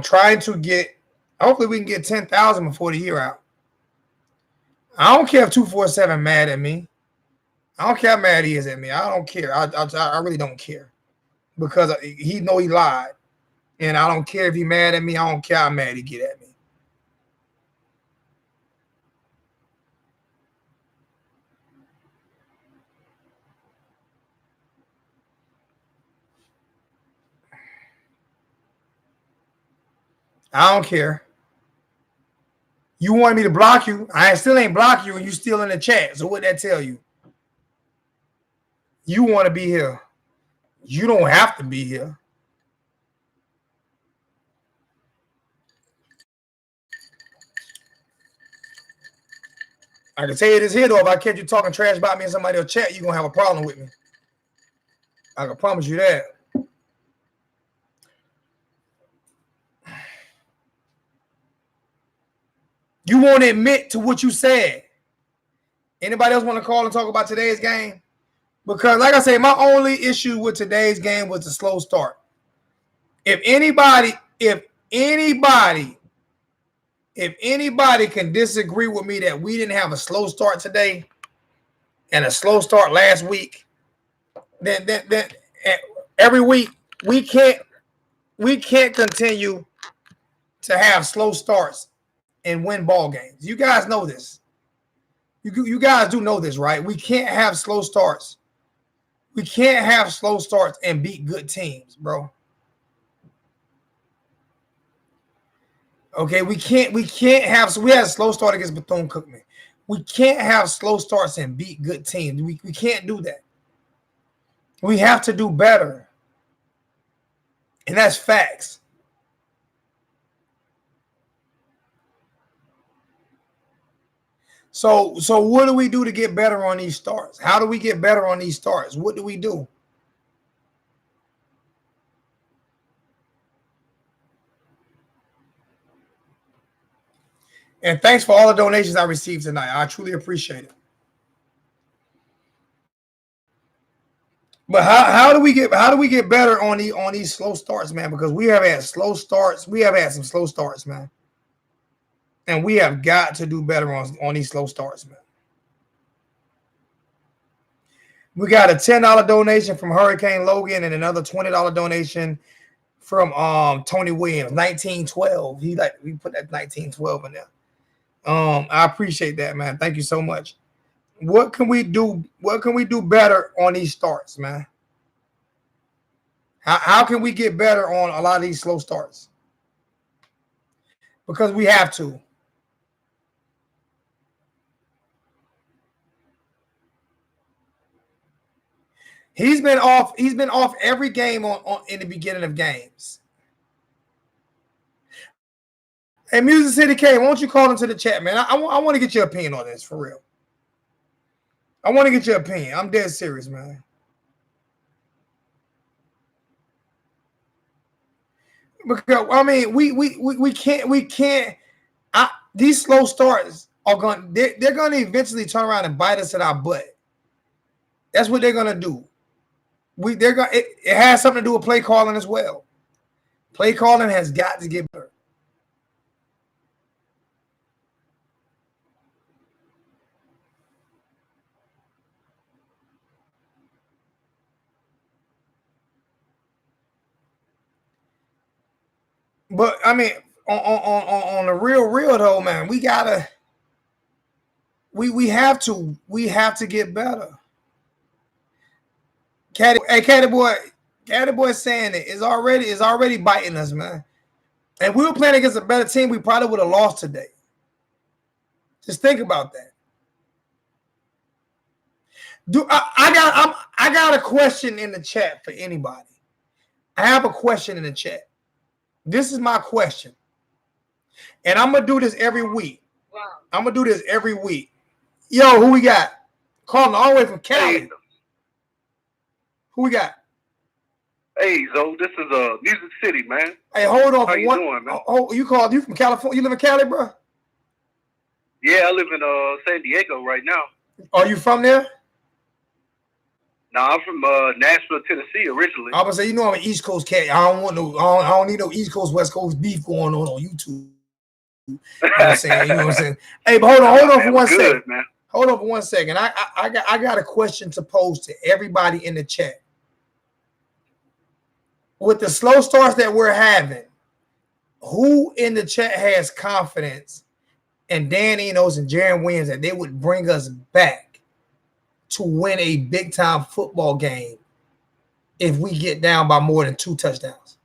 trying to get, hopefully we can get 10,000 before the year out. I don't care if 247 mad at me. I don't care how mad he is at me. I don't care. I really don't care, because he know he lied, and I don't care if he mad at me. I don't care how mad he get at me. I don't care. You wanted me to block you. I still ain't block you, and you still in the chat. So what that tell you? You want to be here. You don't have to be here. I can tell you this here, though. If I catch you talking trash about me in somebody else's chat, you're going to have a problem with me. I can promise you that. You won't admit to what you said. Anybody else want to call and talk about today's game? Because, like I say, my only issue with today's game was the slow start. If anybody can disagree with me that we didn't have a slow start today and a slow start last week, then every week we can't continue to have slow starts and win ball games. You guys know this. You guys do know this, right? We can't have slow starts. We can't have slow starts and beat good teams, bro. Okay, we can't have. So we had a slow start against Bethune-Cookman. We can't have slow starts and beat good teams. We can't do that. We have to do better, and that's facts. So what do we do to get better on these starts? How do we get better on these starts? What do we do? And thanks for all the donations I received tonight. I truly appreciate it. But how do we get better on these slow starts, man? Because we have had slow starts. We have had some slow starts, man. And we have got to do better on these slow starts, man. We got a $10 donation from Hurricane Logan and another $20 donation from Tony Williams, 1912. We put that 1912 in there. I appreciate that, man. Thank you so much. What can we do? What can we do better on these starts, man? How can we get better on a lot of these slow starts? Because we have to. He's been off every game on in the beginning of games. Hey, Music City K, why don't you call into the chat, man? I want to get your opinion on this, for real. I want to get your opinion. I'm dead serious, man. Because I mean, we can't. These slow starts are they're going to eventually turn around and bite us in our butt. That's what they're going to do. It has something to do with play calling as well. Play calling has got to get better. But I mean, on the real though, man, we have to get better. Caddy boy saying it is already biting us, man. And we were playing against a better team, we probably would have lost today. Just think about that. I got a question in the chat for anybody. I have a question in the chat. This is my question. And I'm going to do this every week. Wow. I'm going to do this every week. Yo, who we got? Calling all the way from Cali. Who we got? Hey, Zo, this is Music City, man. Hey, hold on. How you doing, man? Oh, you from California? You live in Cali, bro? Yeah, I live in San Diego right now. Are you from there? No, I'm from Nashville, Tennessee, originally. I was say, I'm an East Coast cat. I don't need no East Coast, West Coast beef going on YouTube. You know what I'm saying? Hey, but hold on for 1 second. Man. Hold on for 1 second. I got a question to pose to everybody in the chat. With the slow starts that we're having, who in the chat has confidence in Dan Enos and Jaron Williams that they would bring us back to win a big time football game if we get down by more than 2 touchdowns?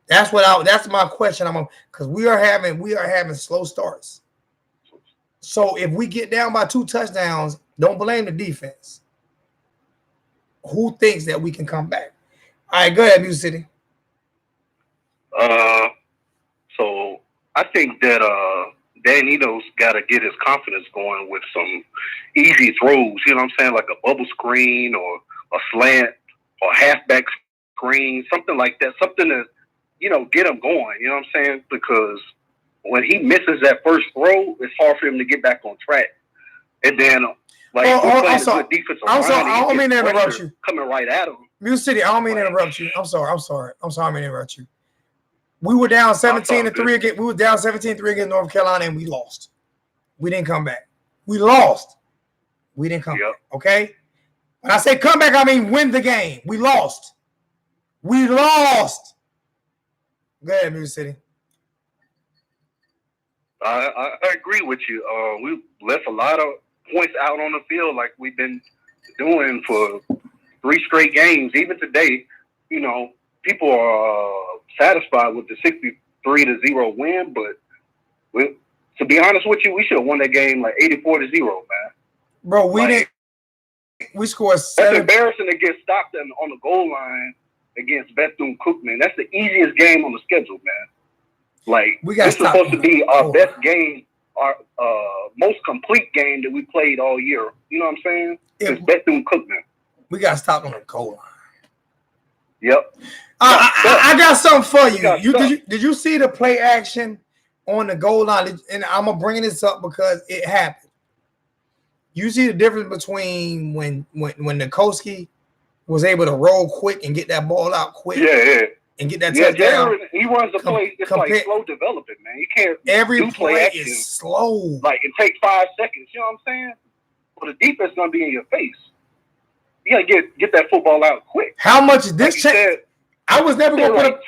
That's my question. Because we are having slow starts. So if we get down by 2 touchdowns, don't blame the defense. Who thinks that we can come back? All right, go ahead, Music City. So I think that Dan Enos got to get his confidence going with some easy throws. You know what I'm saying? Like a bubble screen or a slant or halfback screen, something like that. Something to, get him going. You know what I'm saying? Because when he misses that first throw, it's hard for him to get back on track. And then, we're playing a good defensive line. I don't mean to interrupt you. Coming right at him. Music City, I don't mean to interrupt you. I'm sorry. I mean to interrupt you. We were down 17-3 against. We were down 17-3 against North Carolina, and we lost. We didn't come back. We lost. We didn't come back. Okay. When I say come back, I mean win the game. We lost. We lost. Go ahead, Music City. I agree with you. We left a lot of points out on the field, like we've been doing for 3 straight games. Even today, people are satisfied with the 63-0 win, but to be honest with you, we should have won that game like 84-0, man. Bro, we didn't. We scored 7. That's embarrassing to get stopped on the goal line against Bethune-Cookman. That's the easiest game on the schedule, man. Like, this is supposed to be our best game, our most complete game that we played all year. You know what I'm saying? It's Bethune-Cookman. We got stopped on the goal line. Yep. I got something for you. Did you see the play action on the goal line? And I'm gonna bring this up because it happened. You see the difference between when Nikoski was able to roll quick and get that ball out quick. Yeah. And get that Yeah, touchdown. Jared, he runs the play. It's like slow development, man. You can't every do play action, is slow. Like it takes 5 seconds. You know what I'm saying? Well, the defense gonna be in your face. You gotta get that football out quick. How much is this like change? I was never gonna put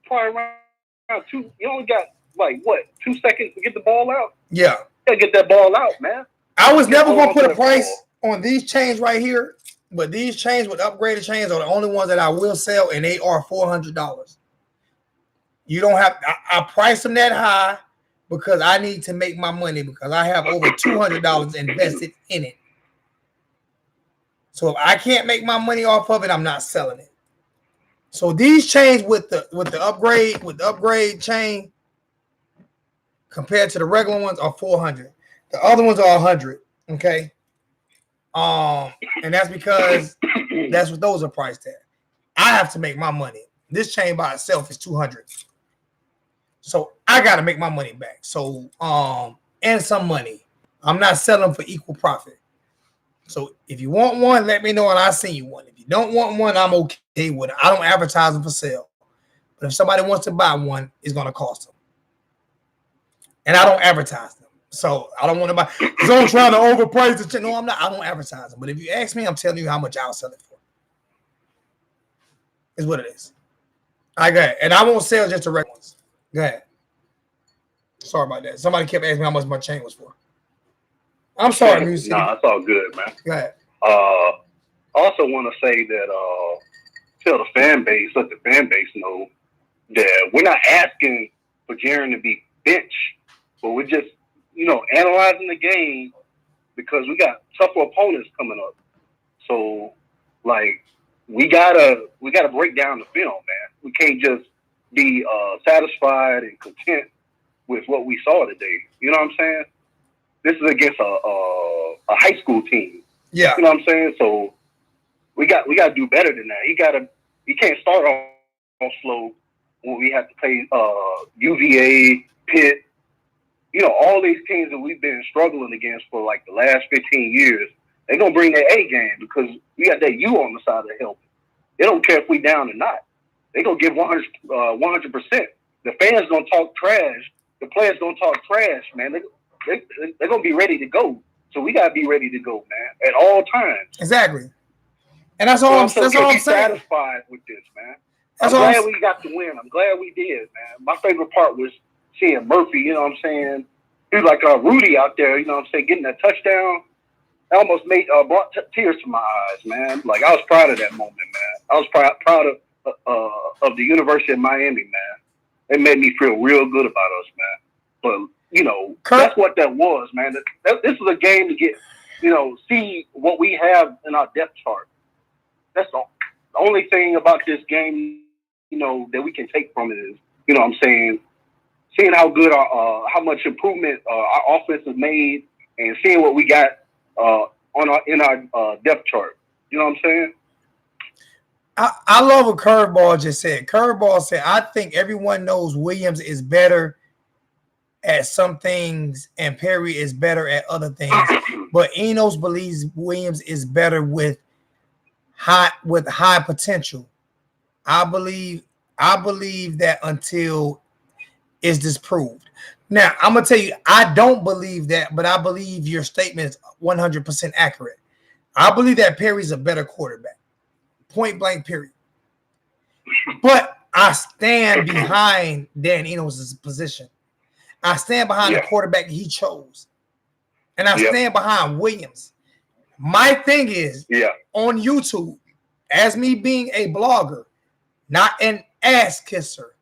probably around 2. You only got 2 seconds to get the ball out. Yeah, you gotta get that ball out, man. I was never gonna put a price on these chains right here. But these chains with upgraded chains are the only ones that I will sell, and they are $400. You don't have I price them that high because I need to make my money because I have over $200 invested in it. So if I can't make my money off of it, I'm not selling it. So these chains with the upgrade chain compared to the regular ones are $400. The other ones are $100. Okay. And that's because that's what those are priced at. I have to make my money. This chain by itself is $200. So I got to make my money back. So, and some money. I'm not selling for equal profit. So if you want one, let me know and I'll send you one. If you don't want one, I'm okay with it. I don't advertise them for sale. But if somebody wants to buy one, it's going to cost them. And I don't advertise them. So I don't want to buy. So I'm trying to overprice it. No, I'm not. I don't advertise them. But if you ask me, I'm telling you how much I'll sell it for. Is what it is. I got it. And I won't sell just the regular ones. Go ahead. Sorry about that. Somebody kept asking me how much my chain was for. I'm sorry, music. Nah, it's all good, man. Go ahead. I also want to say that tell the fan base, let the fan base know that we're not asking for Jaren to be bench, but we're just analyzing the game because we got tougher opponents coming up. So, we gotta break down the film, man. We can't just be satisfied and content with what we saw today. You know what I'm saying? This is against a high school team. Yeah. You know what I'm saying? So we got to do better than that. He can't start off slow when we have to play UVA, Pitt. All these teams that we've been struggling against for the last 15 years, they're going to bring their A game because we got that U on the side of the helmet. They don't care if we down or not. They're going to give 100%. The fans going to talk trash. The players going to talk trash, man. They're going to be ready to go. So we got to be ready to go, man, at all times. Exactly. And that's all I'm saying. Satisfied with this, man. I'm glad we got the win. I'm glad we did, man. My favorite part was seeing Murphy, you know what I'm saying? He was like Rudy out there, you know what I'm saying, getting that touchdown. That almost brought tears to my eyes, man. I was proud of that moment, man. I was proud of the University of Miami, man. It made me feel real good about us, man. But, that's what that was, man. This is a game to get, see what we have in our depth chart. That's the only thing about this game, that we can take from it is, what I'm saying, seeing how good how much improvement our offense has made and seeing what we got in our depth chart. You know what I'm saying? I love what Curveball just said. Curveball said, I think everyone knows Williams is better at some things and Perry is better at other things. But Enos believes Williams is better with high potential. I believe that until it's disproved. Now, I'm going to tell you, I don't believe that, but I believe your statement is 100% accurate. I believe that Perry's a better quarterback. Point blank, period. But I stand behind Dan Enos' position. I stand behind the quarterback he chose. And I stand behind Williams. My thing is, on YouTube, as me being a blogger, not an ass kisser.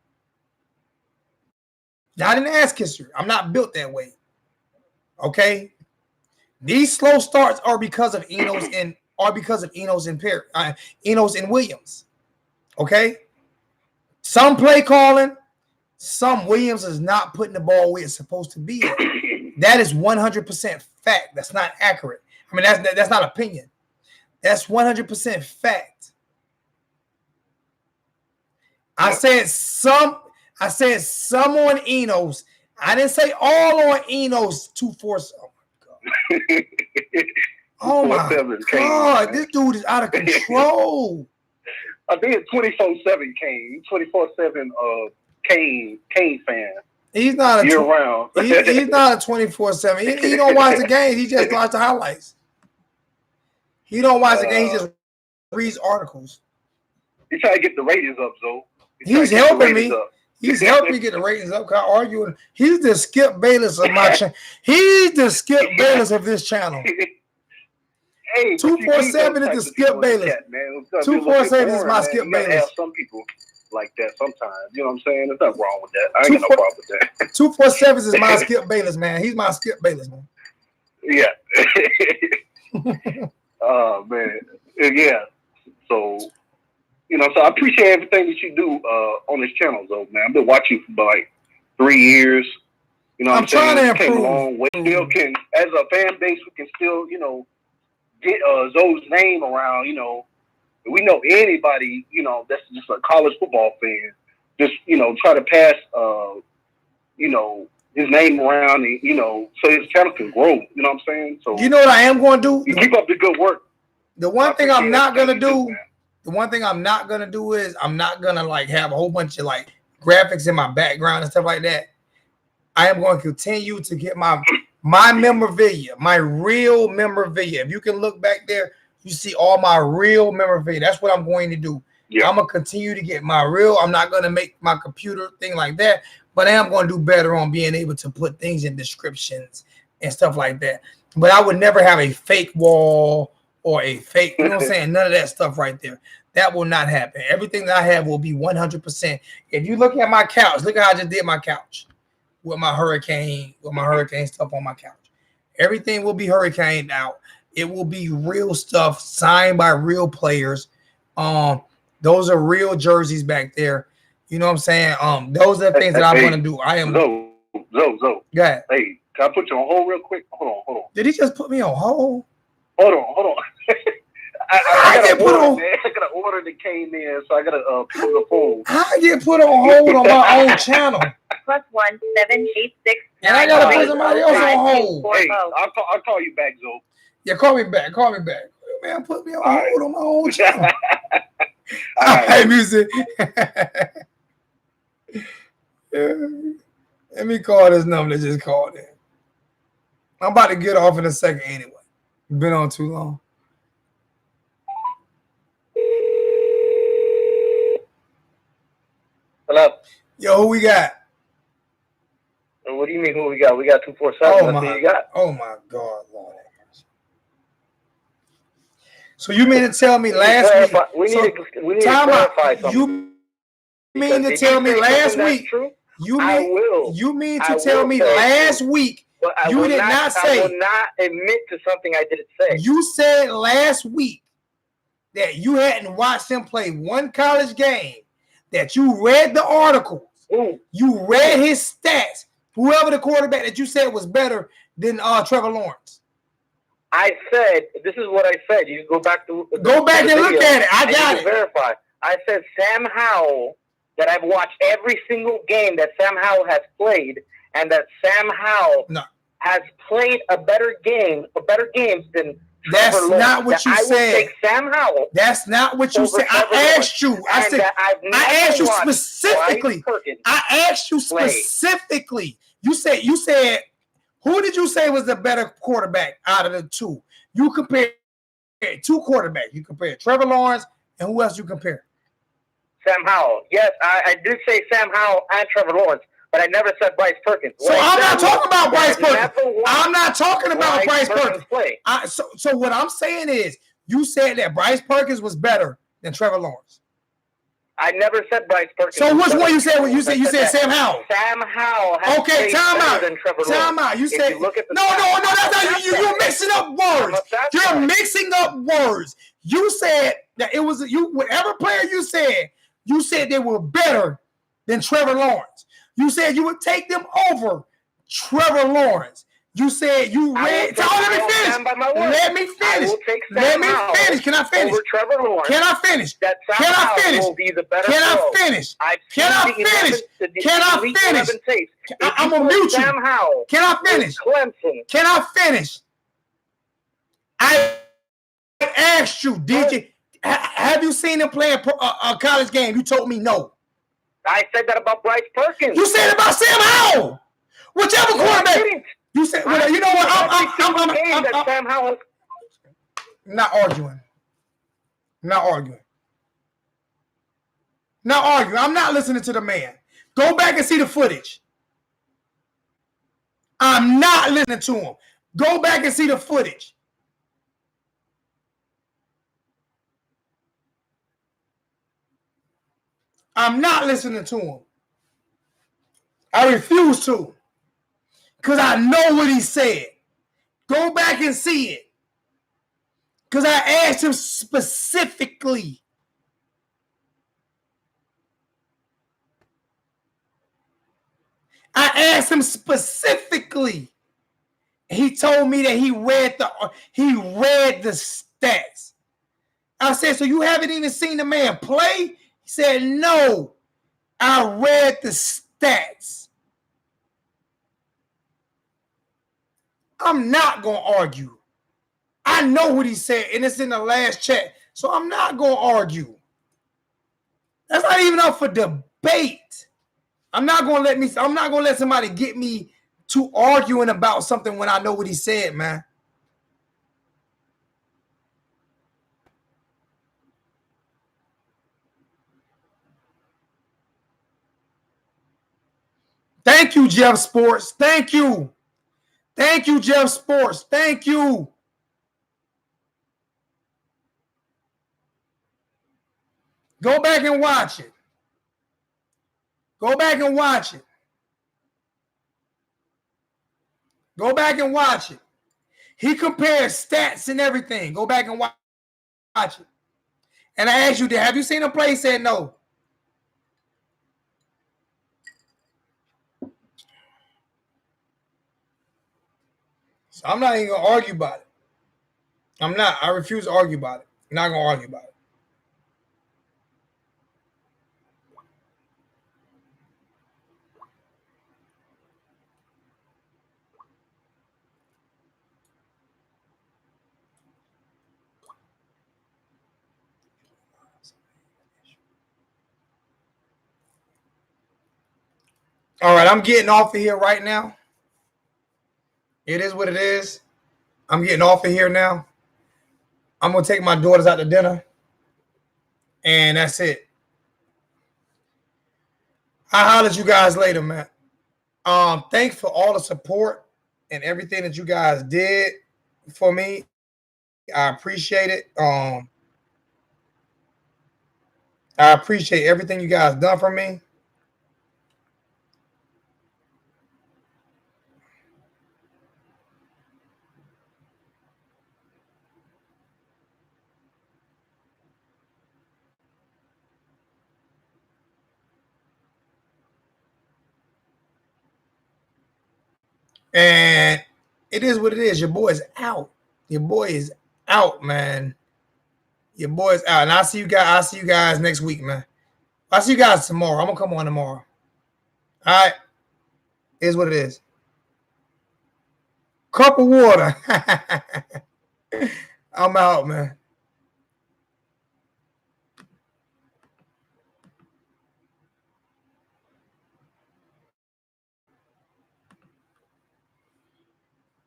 Not an ass kisser. I'm not built that way. Okay? These slow starts are because of Enos and Perry, Enos and Williams. Okay? Some play calling, some Williams is not putting the ball where it's supposed to be at. That is 100% fact. That's not accurate. I mean, that's not opinion. That's 100% fact. I said some on Enos. I didn't say all on Enos 247. Oh my God. Oh my 247 Kane, God, man. this dude is out of control. I think it's 24/7 Kane. 24/7 Kane fan He's not year a round. he's not a 24/7. He don't watch the games. He just watch the highlights. He don't watch the game. He just reads articles. He's trying to get the ratings up, Zoe. He's helping me. He's helping me get the ratings up. I'm arguing. He's the Skip Bayless of my channel. He's the Skip Bayless of this channel. Hey, 247 is the Skip Bayless. 247 is my Skip Bayless. Have some people like that sometimes. You know what I'm saying? There's nothing wrong with that. I ain't got no problem with that. 247 is my Skip Bayless, man. He's my Skip Bayless, man. Yeah. Oh man. Yeah. So, so I appreciate everything that you do on this channel, though, man. I've been watching you for like 3 years. You know what I'm trying saying? to improve. Came a long way. Still can, as a fan base, we can still, get Zoe's name around. We know anybody, that's just a college football fan. Just, try to pass, his name around, and, so his channel can grow. You know what I'm saying? So you know what I am going to do? You keep up the good work. The one thing I'm not going to do. The one thing I'm not gonna do is I'm not gonna like have a whole bunch of like graphics in my background and stuff like that. I am going to continue to get my memorabilia, my real memorabilia. If you can look back there, you see all my real memorabilia. That's what I'm going to do. Yeah. I'm gonna continue to get my real. I'm not gonna make my computer thing like that, but I am gonna do better on being able to put things in descriptions and stuff like that. But I would never have a fake wall or a fake, you know what I'm saying? None of that stuff right there. That will not happen. Everything that I have will be 100%. If you look at my couch, look at how I just did my couch with my hurricane stuff on my couch. Everything will be hurricaned out. It will be real stuff signed by real players. Those are real jerseys back there. You know what I'm saying? Those are the things that I'm gonna do. I am Zoe. Go ahead. Hey, can I put you on hold real quick? Hold on. Did he just put me on hold? Hold on. I got an order that came in, so I got to pick up the phone. I get put on hold on my own channel. +1-786. And I got to put somebody else on hold. Hey, I'll call you back, Zoe. Yeah, call me back. Man, put me on hold on my own channel. All right. Hey, music. Let me call this number that just called in. I'm about to get off in a second anyway. Been on too long. Hello. Yo, who we got? What do you mean who we got? We got 247. That's who you got. Oh my God, Lord. So you mean to tell me last week? We need to clarify something. You mean to tell me last week? You mean to tell me last week? You did not say. I will not admit to something I didn't say. You said last week that you hadn't watched him play one college game, that you read the articles, you read his stats, whoever the quarterback that you said was better than Trevor Lawrence. I said, this is what I said. You go back and look at it. I got it. Verify. I said Sam Howell, that I've watched every single game that Sam Howell has played, and that Sam Howell has played better games than That's Trevor Lawrence. not what you I said. will take Sam Howell. That's not what you said. I asked you. I asked you specifically. I asked you specifically. You said, who did you say was the better quarterback out of the two? You compared two quarterbacks. You compared Trevor Lawrence, and who else you compared? Sam Howell. Yes, I did say Sam Howell and Trevor Lawrence, but I never said Bryce Perkins. So I'm not talking about Bryce Perkins. I'm not talking about Bryce Perkins. So what I'm saying is, you said that Bryce Perkins was better than Trevor Lawrence. I never said Bryce Perkins. So which one you said? You said Sam Howell. Sam Howell has played better than Trevor Lawrence. Time out. You said no. That's not you're mixing up words. You're mixing up words. You said that it was you. Whatever player you said they were better than Trevor Lawrence. You said you would take them over Trevor Lawrence. You said you read. Let me finish. Let me finish. Can I finish? Over Trevor Lawrence. Can I finish? Can I finish? Can I finish? Can I finish? Can I finish? I'm gonna mute you. Can I finish? Clemson. Can I finish? I asked you, have you seen him play a college game? You told me no. I said that about Bryce Perkins. You said it about Sam Howell. Whichever quarterback. You said, well, you know what? I'm Sam Howell. Not arguing. Not arguing. Not arguing. I'm not listening to the man. Go back and see the footage. I'm not listening to him. Go back and see the footage. I'm not listening to him. I refuse to. Because I know what he said. Go back and see it. Because I asked him specifically. I asked him specifically. He told me that he read the stats. I said, so you haven't even seen the man play? He said, no. I read the stats. I'm not going to argue. I know what he said, and it's in the last chat. So I'm not going to argue. That's not even up for debate. I'm not going to let somebody get me to arguing about something when I know what he said, man. Thank you, Jeff Sports. Thank you. Thank you, Jeff Sports. Thank you. Go back and watch it. Go back and watch it. Go back and watch it. He compares stats and everything. Go back and watch it. And I asked you, have you seen him play? He said no. So I'm not even going to argue about it. I'm not. I refuse to argue about it. I'm not going to argue about it. All right, I'm getting off of here right now. It is what it is. I'm getting off of here now. I'm going to take my daughters out to dinner. And that's it. I'll holler at you guys later, man. Thanks for all the support and everything that you guys did for me. I appreciate it. I appreciate everything you guys done for me. And it is what it is. Your boy is out. Your boy is out, man. Your boy is out. And I'll see you guys next week, man. I'll see you guys tomorrow. I'm going to come on tomorrow. All right. It is what it is. Cup of water. I'm out, man.